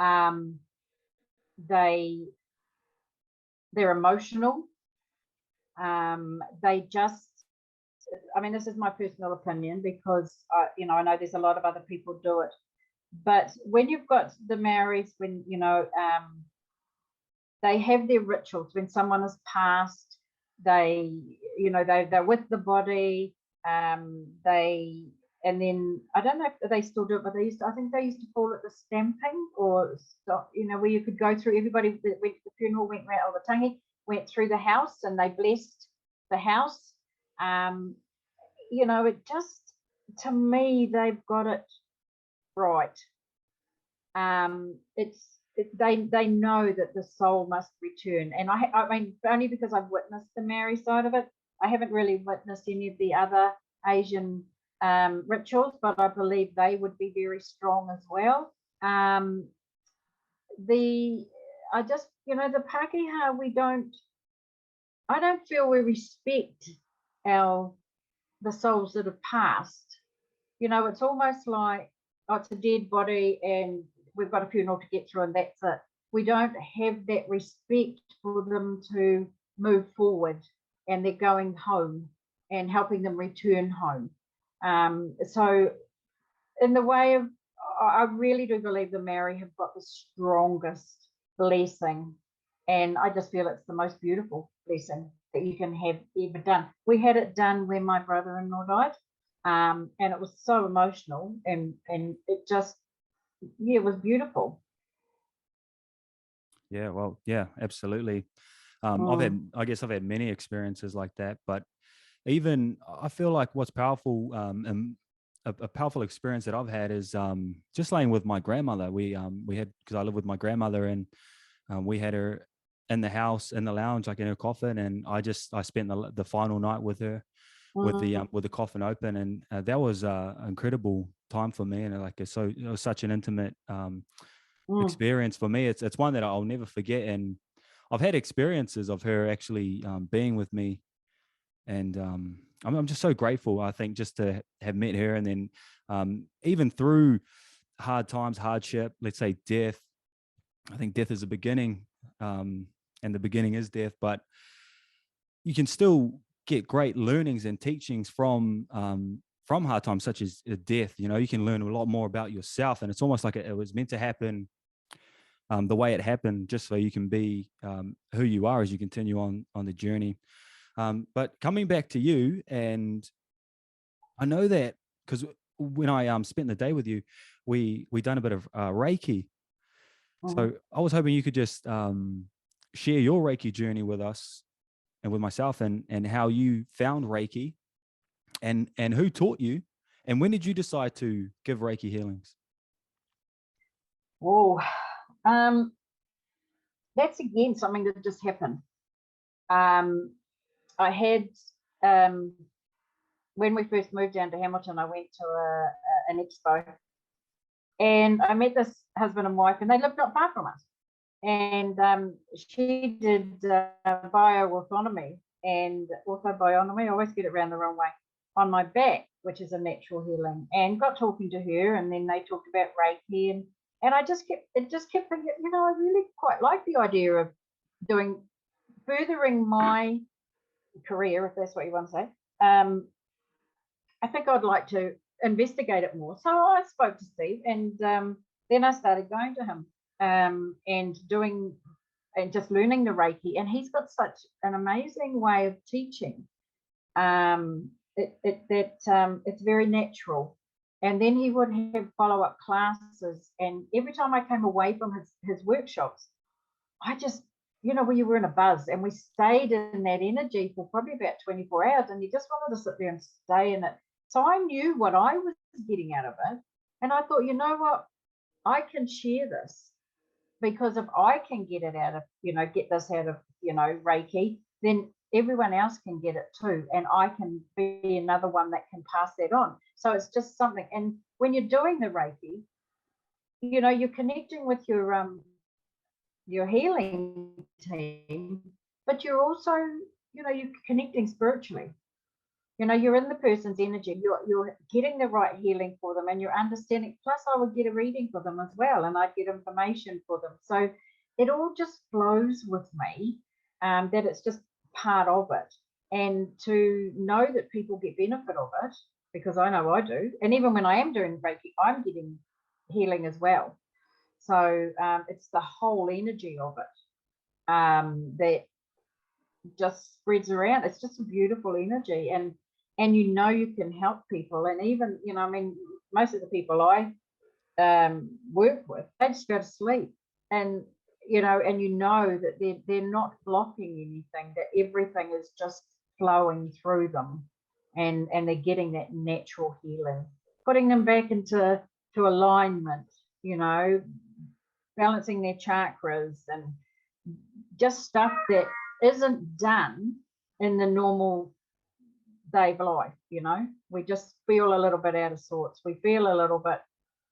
Um, they they're emotional. They just, I mean, this is my personal opinion because you know, I know there's a lot of other people do it, but when you've got the Maoris, when you know, they have their rituals when someone has passed. They, you know, they're with the body. They, and then I don't know if they still do it, but I think they used to call it the stamping or stop, you know, where you could go through everybody that went to the funeral, went around, or the tangi went through the house and they blessed the house. Um, you know, it just, to me, they've got it right. They know that the soul must return, and I mean, only because I've witnessed the Maori side of it. I haven't really witnessed any of the other Asian rituals, but I believe they would be very strong as well. Um, the I just, you know, the Pakeha, I don't feel we respect our the souls that have passed. You know, it's almost like, oh, it's a dead body and we've got a funeral to get through and that's it. We don't have that respect for them to move forward, and they're going home and helping them return home. So in the way of, I really do believe the Maori have got the strongest blessing, and I just feel it's the most beautiful blessing that you can have ever done. We had it done when my brother-in-law died, and it was so emotional, and it just, yeah, it was beautiful. Yeah, well, yeah, absolutely. Mm, I guess I've had many experiences like that, but even I feel like what's powerful, and a powerful experience that I've had is just laying with my grandmother. We had, because I live with my grandmother, and we had her in the house, in the lounge, like in her coffin, and I spent the final night with her, mm, with the coffin open, and that was an incredible time for me, and like so it was such an intimate mm. experience for me. It's one that I'll never forget, and I've had experiences of her actually being with me, and I'm just so grateful. I think just to have met her, and then even through hard times, hardship, let's say death. I think death is a beginning, and the beginning is death, but you can still get great learnings and teachings from hard times, such as death. You know, you can learn a lot more about yourself, and it's almost like it was meant to happen the way it happened, just so you can be who you are as you continue on the journey. But coming back to you, and I know that because when I spent the day with you, we done a bit of Reiki. Mm. So I was hoping you could just share your Reiki journey with us and with myself, and how you found Reiki, and who taught you, and when did you decide to give Reiki healings? Oh, that's again something that just happened. I had, when we first moved down to Hamilton, I went to an expo, and I met this husband and wife, and they lived not far from us. And she did bioautonomy and orthobionomy, I always get it around the wrong way, on my back, which is a natural healing, and got talking to her, and then they talked about Reiki, and I just kept thinking, you know, I really quite like the idea of furthering my career, if that's what you want to say. I think I'd like to investigate it more. So I spoke to Steve, and then I started going to him and just learning the Reiki. And he's got such an amazing way of teaching. It's very natural. And then he would have follow-up classes. And every time I came away from his workshops, I just, you know, we were in a buzz, and we stayed in that energy for probably about 24 hours, and you just wanted to sit there and stay in it. So I knew what I was getting out of it. And I thought, you know what, I can share this, because if I can get it out of, you know, get this out of, you know, Reiki, then everyone else can get it too. And I can be another one that can pass that on. So it's just something. And when you're doing the Reiki, you know, you're connecting with your healing team, but you're also, you know, you're connecting spiritually. You know, you're in the person's energy, you're getting the right healing for them, and you're understanding. Plus I would get a reading for them as well, and I'd get information for them. So it all just flows with me, that it's just part of it. And to know that people get benefit of it, because I know I do. And even when I am doing Reiki, I'm getting healing as well. So it's the whole energy of it that just spreads around. It's just a beautiful energy, and you know, you can help people. And even, you know, I mean, most of the people I work with, they just go to sleep, and you know that they're not blocking anything, that everything is just flowing through them, and they're getting that natural healing, putting them back into alignment, you know, balancing their chakras, and just stuff that isn't done in the normal day of life. You know, we just feel a little bit out of sorts, we feel a little bit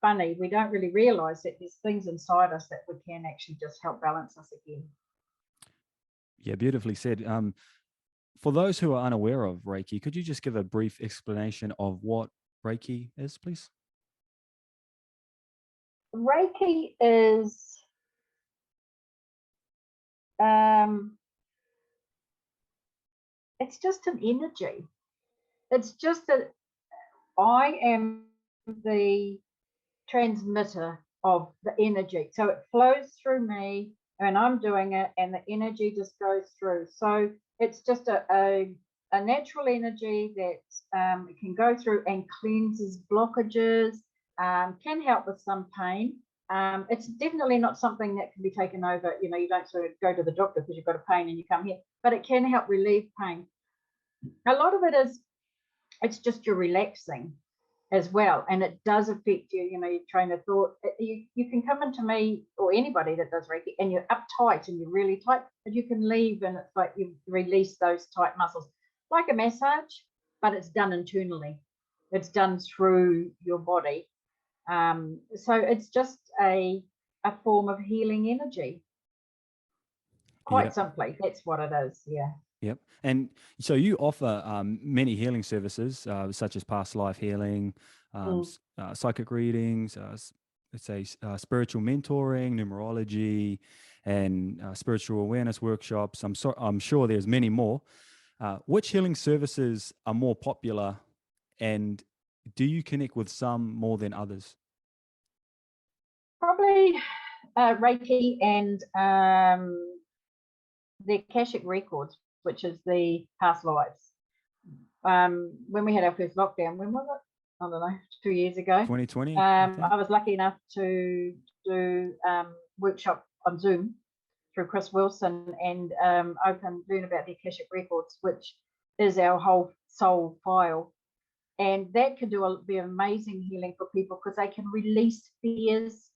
funny, we don't really realize that there's things inside us that we can actually just help balance us again. Yeah, beautifully said. For those who are unaware of Reiki, could you just give a brief explanation of what Reiki is, please? Reiki is it's just an energy. It's just that I am the transmitter of the energy. So it flows through me, and I'm doing it, and the energy just goes through. So it's just a natural energy that can go through and cleanses blockages, can help with some pain. It's definitely not something that can be taken over. You know, you don't sort of go to the doctor because you've got a pain and you come here, but it can help relieve pain. A lot of it is, it's just you're relaxing as well, and it does affect you, you know, your train of thought. You can come into me or anybody that does Reiki, and you're uptight and you're really tight, but you can leave, and it's like you release those tight muscles, like a massage, but it's done internally. It's done through your body. So it's just a form of healing energy. Quite simply, that's what it is. Yeah. Yep. And so you offer many healing services, such as past life healing, psychic readings, let's say spiritual mentoring, numerology, and spiritual awareness workshops. I'm sure there's many more. Which healing services are more popular, and do you connect with some more than others? Probably Reiki and the Akashic Records, which is the past lives. When we had our first lockdown, when was it? I don't know, 2 years ago. 2020. I was lucky enough to do workshop on Zoom through Chris Wilson, and learn about the Akashic Records, which is our whole soul file. And that can be amazing healing for people, because they can release fears,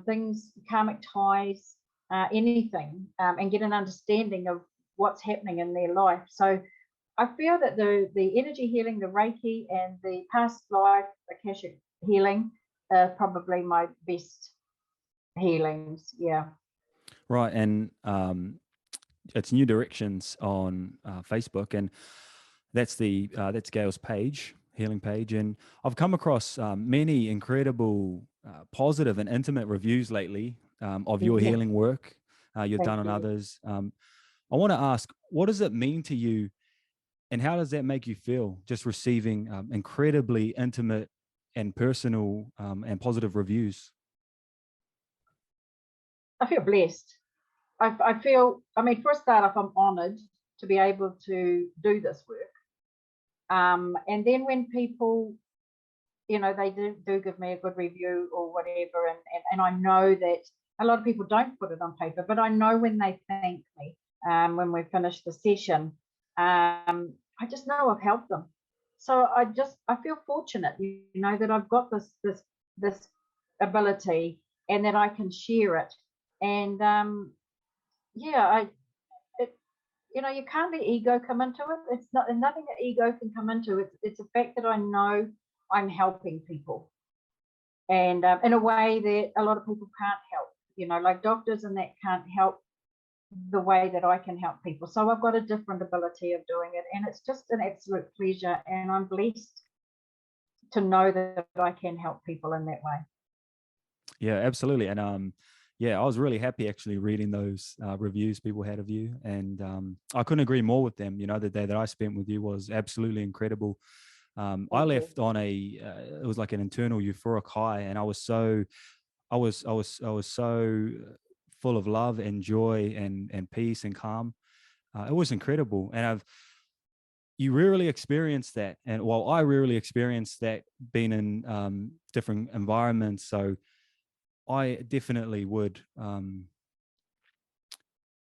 things, karmic ties, anything, and get an understanding of what's happening in their life. So I feel that the energy healing, the Reiki, and the past life Akashic healing are probably my best healings. Yeah. Right. And it's New Directions on Facebook, and that's Gayle's page, healing page. And I've come across many incredible positive and intimate reviews lately of your healing work you've done on others. I want to ask, what does it mean to you, and how does that make you feel, just receiving incredibly intimate and personal and positive reviews? I feel blessed. I feel, I mean, for a start off, I'm honored to be able to do this work. And then when people, you know, they do give me a good review or whatever, and I know that a lot of people don't put it on paper, but I know when they thank me, when we finish the session, I just know I've helped them. So I feel fortunate, you know, that I've got this ability and that I can share it. And yeah, you know, you can't let ego come into it. It's not, and nothing that ego can come into. It's the fact that I know I'm helping people, and in a way that a lot of people can't help. You know, like doctors and that can't help the way that I can help people. So I've got a different ability of doing it, and it's just an absolute pleasure. And I'm blessed to know that I can help people in that way. Yeah, absolutely. And yeah, I was really happy actually reading those reviews people had of you, and I couldn't agree more with them. You know, the day that I spent with you was absolutely incredible. I left on it was like an internal euphoric high, and I was so full of love and joy and peace and calm. It was incredible, and you rarely experience that, and well, I rarely experienced that being in different environments. So I definitely would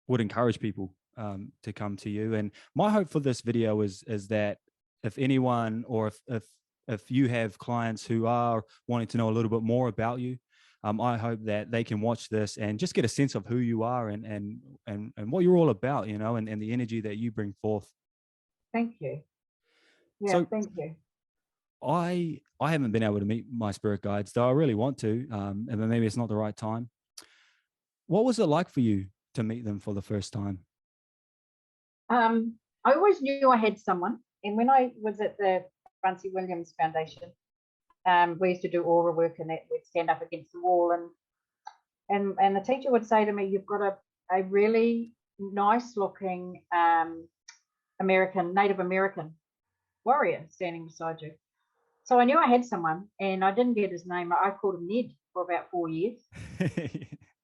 encourage people to come to you. And my hope for this video is that if anyone, or if you have clients who are wanting to know a little bit more about you, I hope that they can watch this and just get a sense of who you are and what you're all about, you know, and the energy that you bring forth. Thank you. Yeah, So thank you. I haven't been able to meet my spirit guides, though I really want to, and maybe it's not the right time. What was it like for you to meet them for the first time? I always knew I had someone, and when I was at the Francie Williams Foundation, we used to do aura work, and that we'd stand up against the wall, and the teacher would say to me, "You've got a really nice looking Native American warrior standing beside you." So I knew I had someone, and I didn't get his name. I called him Ned for about 4 years.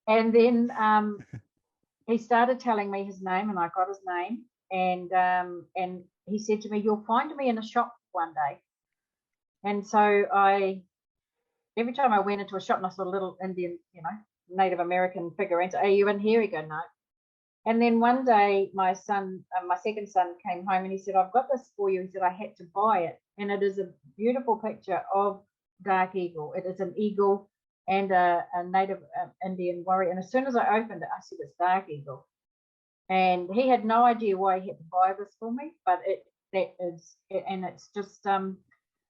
And then he started telling me his name, and I got his name. And he said to me, "You'll find me in a shop one day." And so every time I went into a shop and I saw a little Indian, you know, Native American figure, and say, "Are you in here?" He'd go, "No." And then one day my son, my second son, came home and he said, "I've got this for you." He said, "I had to buy it." And it is a beautiful picture of Dark Eagle. It is an eagle and a Native Indian warrior. And as soon as I opened it, I said, "It's Dark Eagle." And he had no idea why he had to buy this for me, but it's just,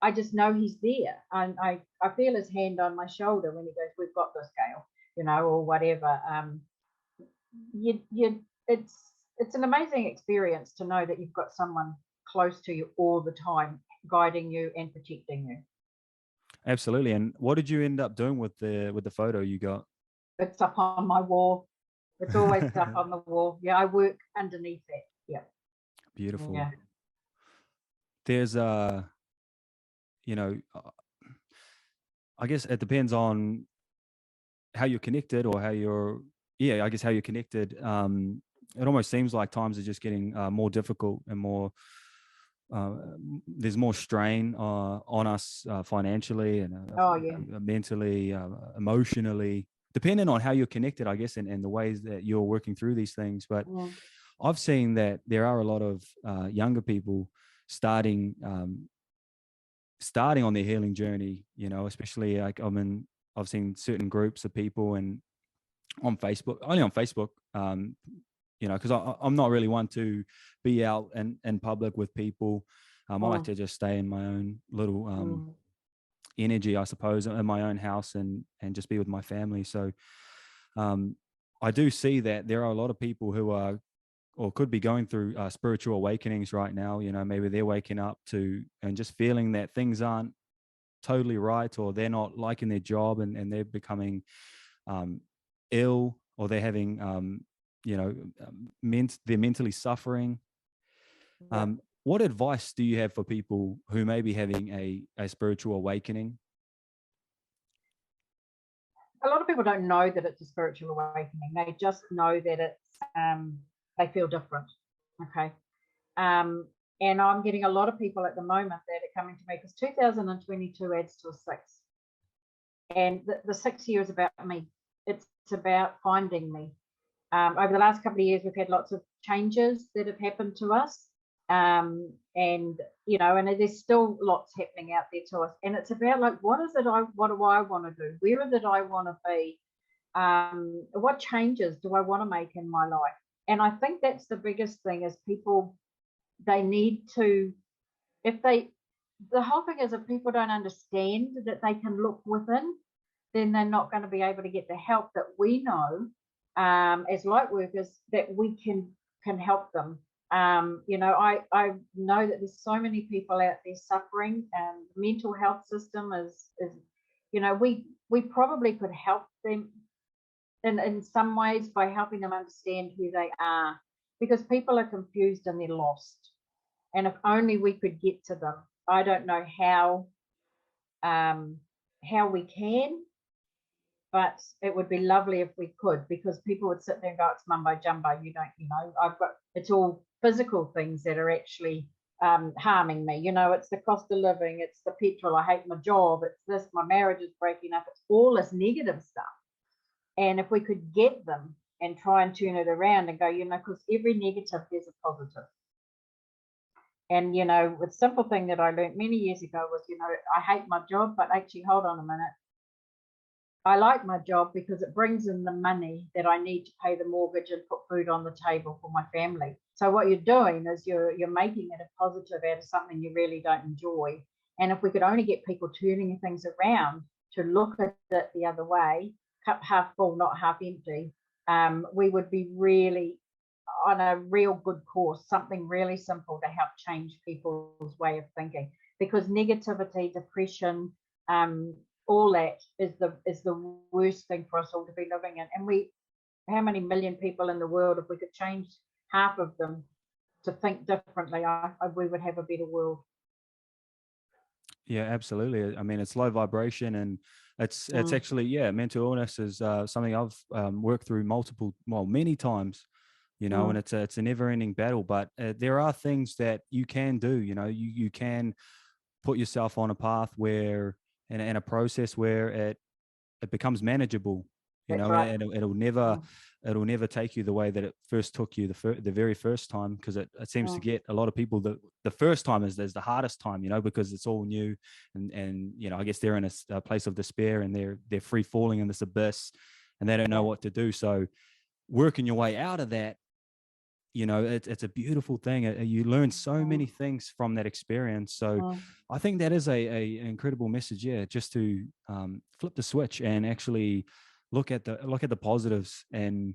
I just know he's there. And I feel his hand on my shoulder when he goes, "We've got this, Gayle," you know, or whatever. It's an amazing experience to know that you've got someone close to you all the time, guiding you and protecting you. Absolutely. And what did you end up doing with the photo you got? It's up on my wall. It's always up on the wall. Yeah, I work underneath that. Yeah. Beautiful. Yeah. There's you know, I guess it depends on how you're connected, or how you're connected. It almost seems like times are just getting more difficult and more there's more strain on us financially and mentally, emotionally, depending on how you're connected, I guess, and the ways that you're working through these things. But I've seen that there are a lot of younger people starting on their healing journey, you know, especially like I'm I've seen certain groups of people and on Facebook, only on Facebook, because I'm not really one to be out in public with people. I like to just stay in my own little energy, I suppose, in my own house and just be with my family. So I do see that there are a lot of people who are or could be going through spiritual awakenings right now. Maybe they're waking up to and just feeling that things aren't totally right, or they're not liking their job and they're becoming ill, or they're having they're mentally suffering. What advice do you have for people who may be having a spiritual awakening? A lot of people don't know that it's a spiritual awakening. They just know that it's they feel different. Okay. And I'm getting a lot of people at the moment that are coming to me because 2022 adds to a 6. And the 6 year is about me. It's about finding me. Over the last couple of years, we've had lots of changes that have happened to us. And there's still lots happening out there to us. And it's about like, what do I want to do? Where did I want to be? What changes do I want to make in my life? And I think that's the biggest thing is people, they need to, the whole thing is if people don't understand that they can look within, then they're not going to be able to get the help that we know as light workers that we can help them. I know that there's so many people out there suffering, and the mental health system is we probably could help them in some ways by helping them understand who they are, because people are confused and they're lost. And if only we could get to them. I don't know how we can, but it would be lovely if we could, because people would sit there and go, it's mumbo jumbo, it's all physical things that are actually harming me. It's the cost of living, it's the petrol, I hate my job, it's this, my marriage is breaking up, it's all this negative stuff. And if we could get them and try and turn it around and go, because every negative there's a positive. And, the simple thing that I learned many years ago was, I hate my job, but actually, hold on a minute. I like my job because it brings in the money that I need to pay the mortgage and put food on the table for my family. So what you're doing is you're making it a positive out of something you really don't enjoy. And if we could only get people turning things around to look at it the other way, cup half full, not half empty, we would be really on a real good course, something really simple to help change people's way of thinking. Because negativity, depression, all that is the worst thing for us all to be living in. And how many million people in the world, if we could change half of them to think differently, we would have a better world. Yeah, absolutely. I mean, it's low vibration, and it's actually, mental illness is something I've worked through many times, and it's a never-ending battle. But there are things that you can do. You can put yourself on a path where, in a process where it becomes manageable. Right. And it'll never take you the way that it first took you the very first time, because it seems to get a lot of people the first time is the hardest time, because it's all new, and I guess they're in a place of despair, and they're free falling in this abyss, and they don't know what to do. So working your way out of that, it's a beautiful thing. You learn so many things from that experience. So I think that is a incredible message. Yeah, just to flip the switch and actually look at the positives. And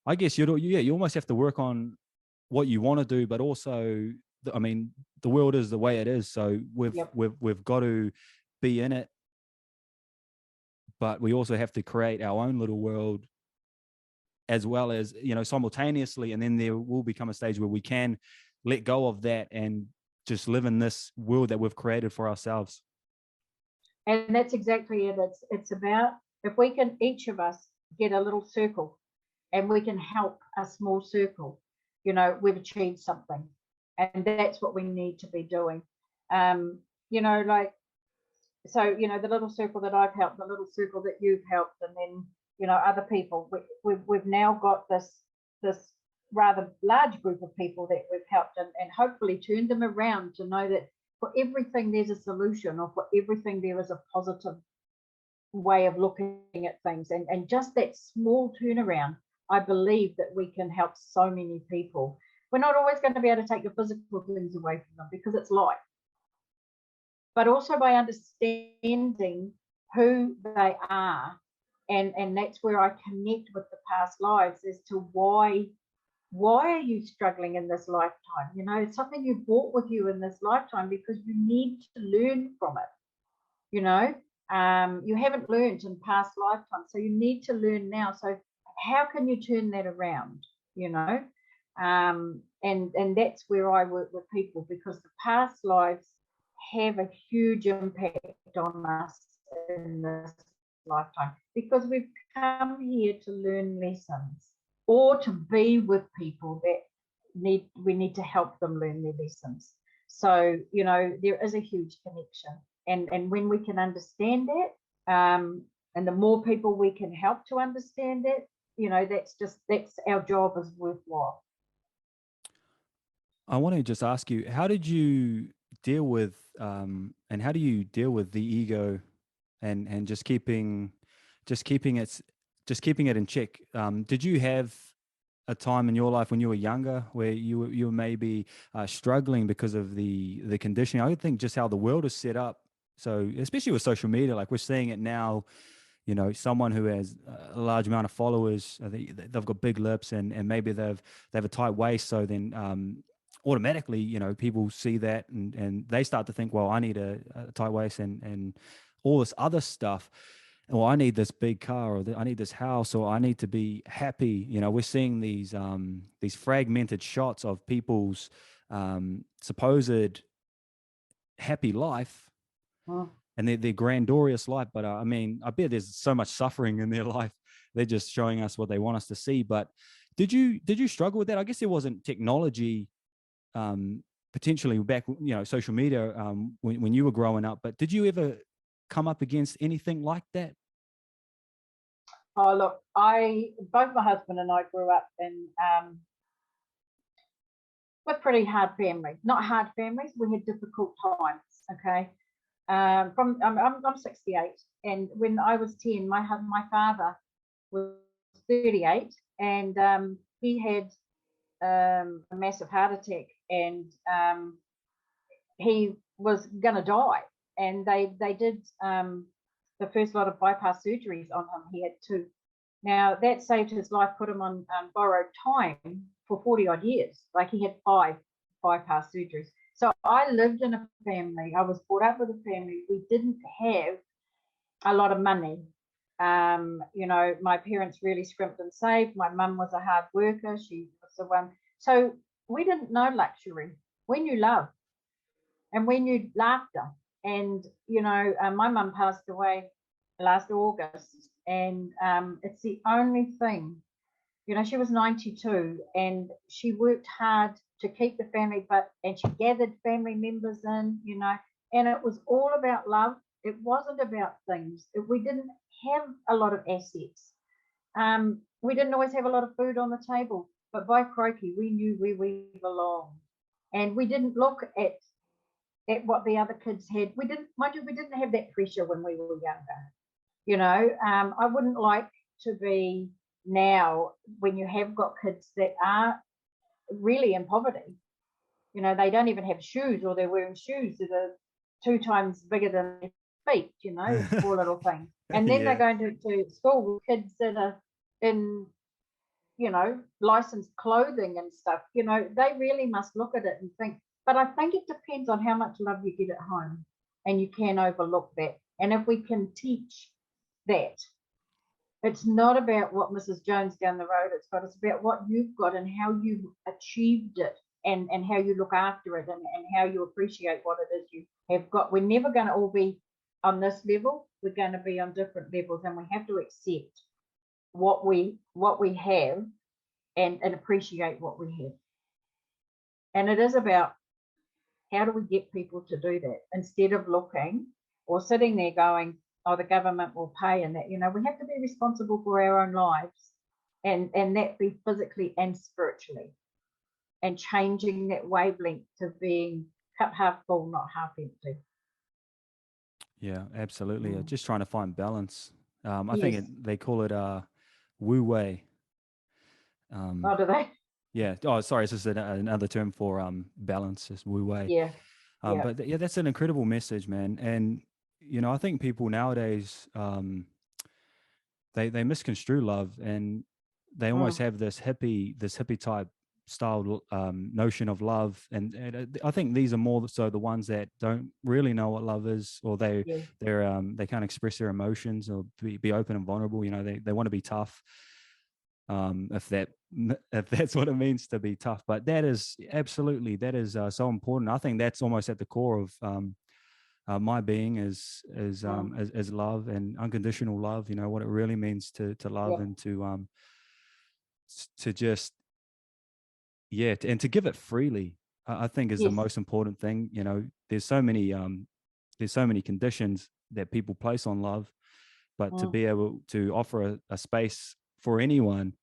I guess you almost have to work on what you want to do, but also, I mean, the world is the way it is. So we've got to be in it, but we also have to create our own little world as well as, simultaneously. And then there will become a stage where we can let go of that and just live in this world that we've created for ourselves. And that's exactly it. It's about, if we can, each of us get a little circle and we can help a small circle, we've achieved something. And that's what we need to be doing. The little circle that I've helped, the little circle that you've helped, and then, other people, we've now got this rather large group of people that we've helped, and hopefully turned them around to know that for everything there's a solution, or for everything there is a positive way of looking at things, and just that small turnaround, I believe that we can help so many people. We're not always going to be able to take the physical things away from them because it's life, but also by understanding who they are, and that's where I connect with the past lives as to why are you struggling in this lifetime? You know, it's something you brought with you in this lifetime because you need to learn from it. You know, you haven't learned in past lifetimes, so you need to learn now. So how can you turn that around? You know, and that's where I work with people, because the past lives have a huge impact on us in this lifetime, because we've come here to learn lessons or to be with people that we need to help them learn their lessons. So, you know, there is a huge connection. And when we can understand that, and the more people we can help to understand it, you know, that's our job is worthwhile. I want to just ask you, how did you deal with, and how do you deal with the ego, and just keeping it in check? Did you have a time in your life when you were younger where you were maybe struggling because of the conditioning? I would think just how the world is set up. So especially with social media, like we're seeing it now, you know, someone who has a large amount of followers, they've got big lips, and maybe they have a tight waist. So then automatically, you know, people see that and they start to think, well, I need a tight waist and all this other stuff. Well, I need this big car, or I need this house, or I need to be happy. You know, we're seeing these fragmented shots of people's supposed happy life, and their grandiose life. But I mean, I bet there's so much suffering in their life. They're just showing us what they want us to see. But did you struggle with that? I guess there wasn't technology potentially back, you know, social media when you were growing up. But did you ever come up against anything like that? Oh, look, both my husband and I grew up in with pretty hard families. Not hard families, we had difficult times. Okay, I'm 68, and when I was 10, my father was 38, and he had a massive heart attack, and he was going to die. And they did the first lot of bypass surgeries on him. He had 2. Now that saved his life, put him on borrowed time for 40 odd years. Like, he had 5 bypass surgeries. So I lived in a family. I was brought up with a family. We didn't have a lot of money. You know, my parents really scrimped and saved. My mum was a hard worker. She was the one. So we didn't know luxury. We knew love, and we knew laughter. And, you know, my mum passed away last August, and it's the only thing, you know, she was 92, and she worked hard to keep the family, and she gathered family members in, you know, and it was all about love. It wasn't about things. We didn't have a lot of assets. We didn't always have a lot of food on the table, but by crikey, we knew where we belonged. And we didn't look at what the other kids had. We didn't have that pressure when we were younger. You know, I wouldn't like to be now, when you have got kids that are really in poverty. You know, they don't even have shoes, or they're wearing shoes that are 2 times bigger than their feet, you know, poor little thing. And then they're going to school with kids that are in, you know, licensed clothing and stuff. You know, they really must look at it and think. But I think it depends on how much love you get at home, and you can overlook that. And if we can teach that, it's not about what Mrs. Jones down the road it's about what you've got and how you achieved it, and how you look after it, and how you appreciate what it is you have got. We're never going to all be on this level. We're going to be on different levels, and we have to accept what we have, and appreciate what we have. And it is about, how do we get people to do that, instead of looking or sitting there going, oh, the government will pay, and that, you know, we have to be responsible for our own lives, and that be physically and spiritually, and changing that wavelength to being cup half full, not half empty. Yeah, absolutely. Mm. Just trying to find balance. I think Yes. they call it wu wei. Oh, do they? Yeah. Oh, sorry. It's just another term for balance, is wu wei. Yeah. Yeah. Yeah, that's an incredible message, man. And I think people nowadays they misconstrue love, and they almost Mm. have this hippie type style notion of love, and I think these are more so the ones that don't really know what love is, or Yeah. they can't express their emotions or be open and vulnerable. They want to be tough, if that's what it means to be tough. But that is absolutely, that is so important. I think that's almost at the core of my being Mm. is love and unconditional love. What it really means to love, Yeah. and to just, yeah, and to give it freely. I think is the Yes. most important thing. There's so many conditions that people place on love, but to Mm. be able to offer a space for anyone,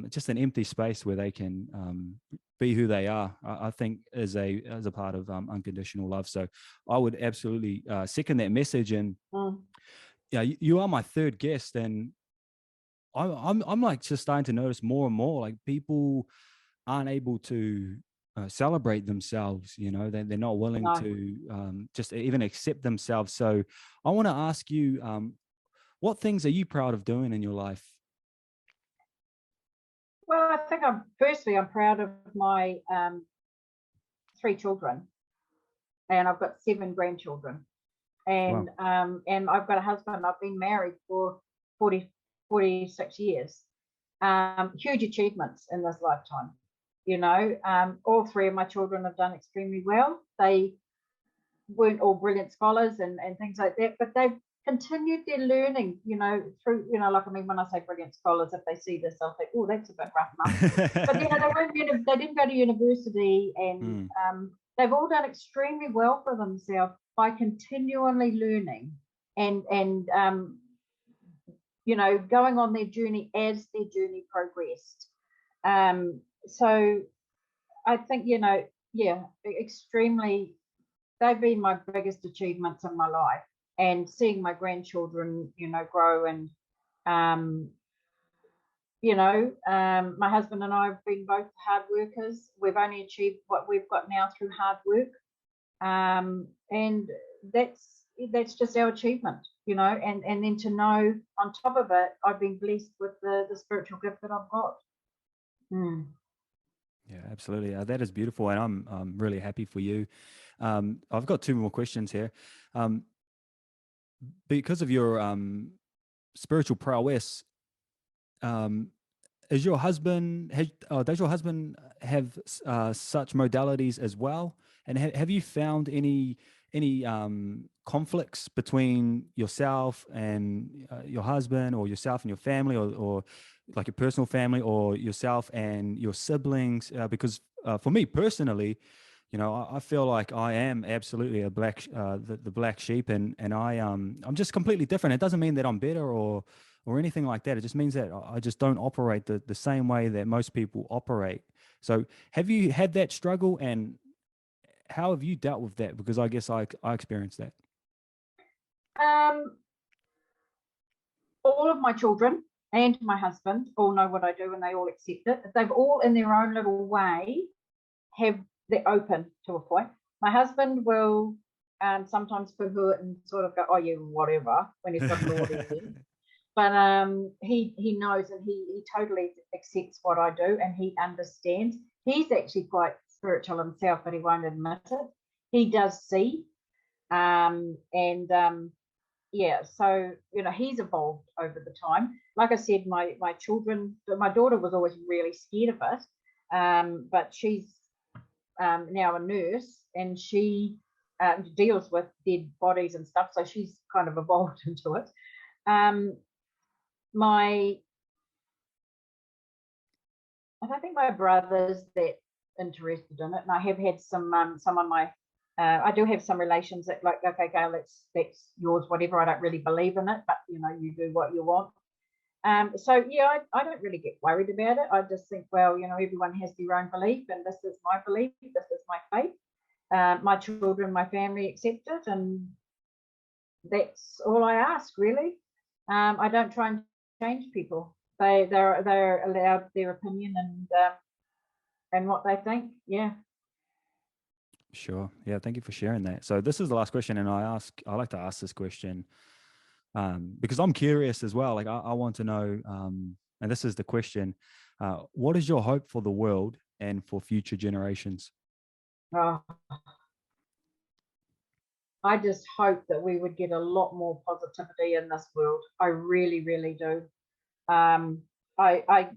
just an empty space where they can be who they are, I think is a part of unconditional love. So I would absolutely second that message. And Mm. yeah, you are my third guest, and I'm like just starting to notice more and more, like, people aren't able to celebrate themselves. They're not willing No. to just even accept themselves. So I want to ask you, what things are you proud of doing in your life? Well, I think I'm proud of my 3 children, and I've got 7 grandchildren, Wow. and I've got a husband. I've been married for 46 years. Huge achievements in this lifetime. All 3 of my children have done extremely well. They weren't all brilliant scholars and things like that, but they've continued their learning, through, like, I mean, when I say brilliant scholars, if they see this, they'll think, oh, that's a bit rough, Mum. But, they didn't go to university, and Mm, they've all done extremely well for themselves by continually learning and going on their journey as their journey progressed. So I think, yeah, extremely, they've been my biggest achievements in my life. And seeing my grandchildren, grow, and my husband and I have been both hard workers. We've only achieved what we've got now through hard work, and that's just our achievement, and then to know, on top of it, I've been blessed with the spiritual gift that I've got. Mm. yeah, absolutely. That is beautiful, and I'm really happy for you. I've got 2 more questions here. Um, because of your spiritual prowess, um, is your husband does your husband have such modalities as well? And have you found any conflicts between yourself and your husband, or yourself and your family, or like your personal family, or yourself and your siblings? Because for me personally, I feel like I am absolutely the black sheep, and I'm just completely different. It doesn't mean that I'm better or anything like that. It just means that I just don't operate the same way that most people operate. So have you had that struggle, and how have you dealt with that? Because I guess I experienced that. Um, all of my children and my husband all know what I do, and they all accept it. They've all, in their own little way, they're open to a point. My husband will sometimes poo-hoo it and sort of go, "Oh, yeah, whatever," when he's got an audience. But he knows, and he totally accepts what I do, and he understands. He's actually quite spiritual himself, but he won't admit it. He does see, and yeah, so he's evolved over the time. Like I said, my children, my daughter was always really scared of it, but she's now a nurse, and she deals with dead bodies and stuff, so she's kind of evolved into it. Um, my I don't think my brother's that interested in it, and I have had some on my I do have some relations that, like, okay, Gayle, that's yours, whatever. I don't really believe in it, but you do what you want. So yeah, I don't really get worried about it. I just think, well, everyone has their own belief, and this is my belief, this is my faith. My children, my family accept it, and that's all I ask, really. I don't try and change people. They're allowed their opinion and what they think. Yeah. Sure. Yeah. Thank you for sharing that. So this is the last question, and I like to ask this question because I'm curious as well. Like I want to know, and this is the question: what is your hope for the world and for future generations? Oh, I just hope that we would get a lot more positivity in this world. I really, really do. Um, I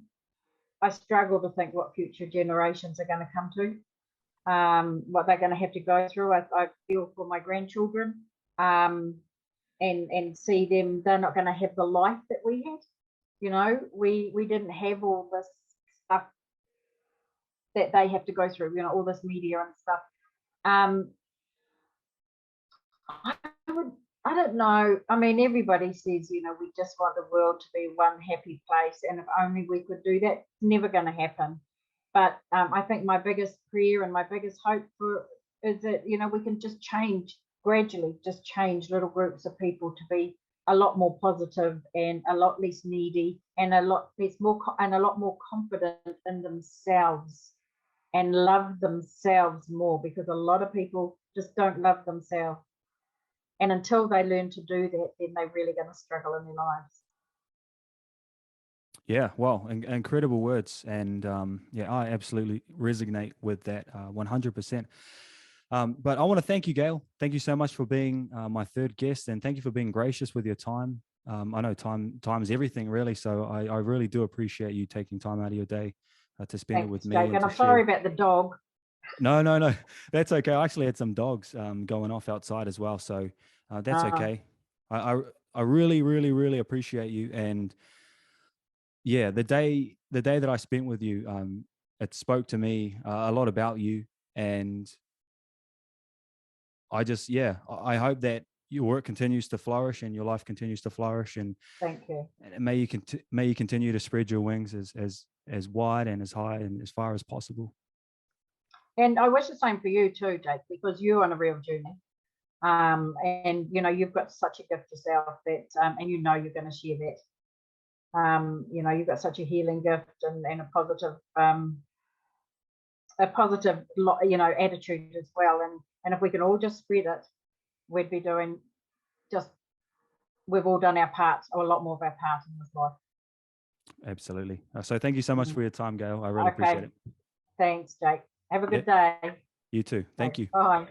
struggle to think what future generations are going to come to, what they're going to have to go through. I feel for my grandchildren, and see them. They're not going to have the life that we had. You know, we didn't have all this stuff that they have to go through. You know, all this media and stuff. Um, I would, I don't know. I mean, everybody says, you know, we just want the world to be one happy place, and if only we could do that. It's never going to happen. But I think my biggest prayer and my biggest hope for is that, you know, we can just change gradually, just change little groups of people to be a lot more positive and a lot less needy and a lot more confident in themselves and love themselves more, because a lot of people just don't love themselves. And until they learn to do that, then they're really going to struggle in their lives. Yeah, well, incredible words, and yeah, I absolutely resonate with that 100%. But I want to thank you, Gayle. Thank you so much for being my third guest, and thank you for being gracious with your time. I know time's everything, really, so I really do appreciate you taking time out of your day to spend it with Thanks, me Jake. and And to I'm sorry share. about the dog. No, that's okay. I actually had some dogs going off outside as well, so that's Uh, okay. I really, really, really appreciate you, and yeah, the day that I spent with you, it spoke to me a lot about you, and I hope that your work continues to flourish and your life continues to flourish, Thank you. and may you continue to spread your wings as wide and as high and as far as possible. And I wish the same for you too, Jake, because you're on a real journey. And you know, you've got such a gift yourself that, and you know, you're going to share that. You know, you've got such a healing gift and a positive, you know, attitude as well. And if we can all just spread it, we'd be doing just, we've all done our parts, or a lot more of our part in this life. Absolutely. So thank you so much Mm. for your time, Gayle. I really appreciate Okay. it. Thanks, Jake. Have a Yeah, good day. you too. Okay, Thank you. bye.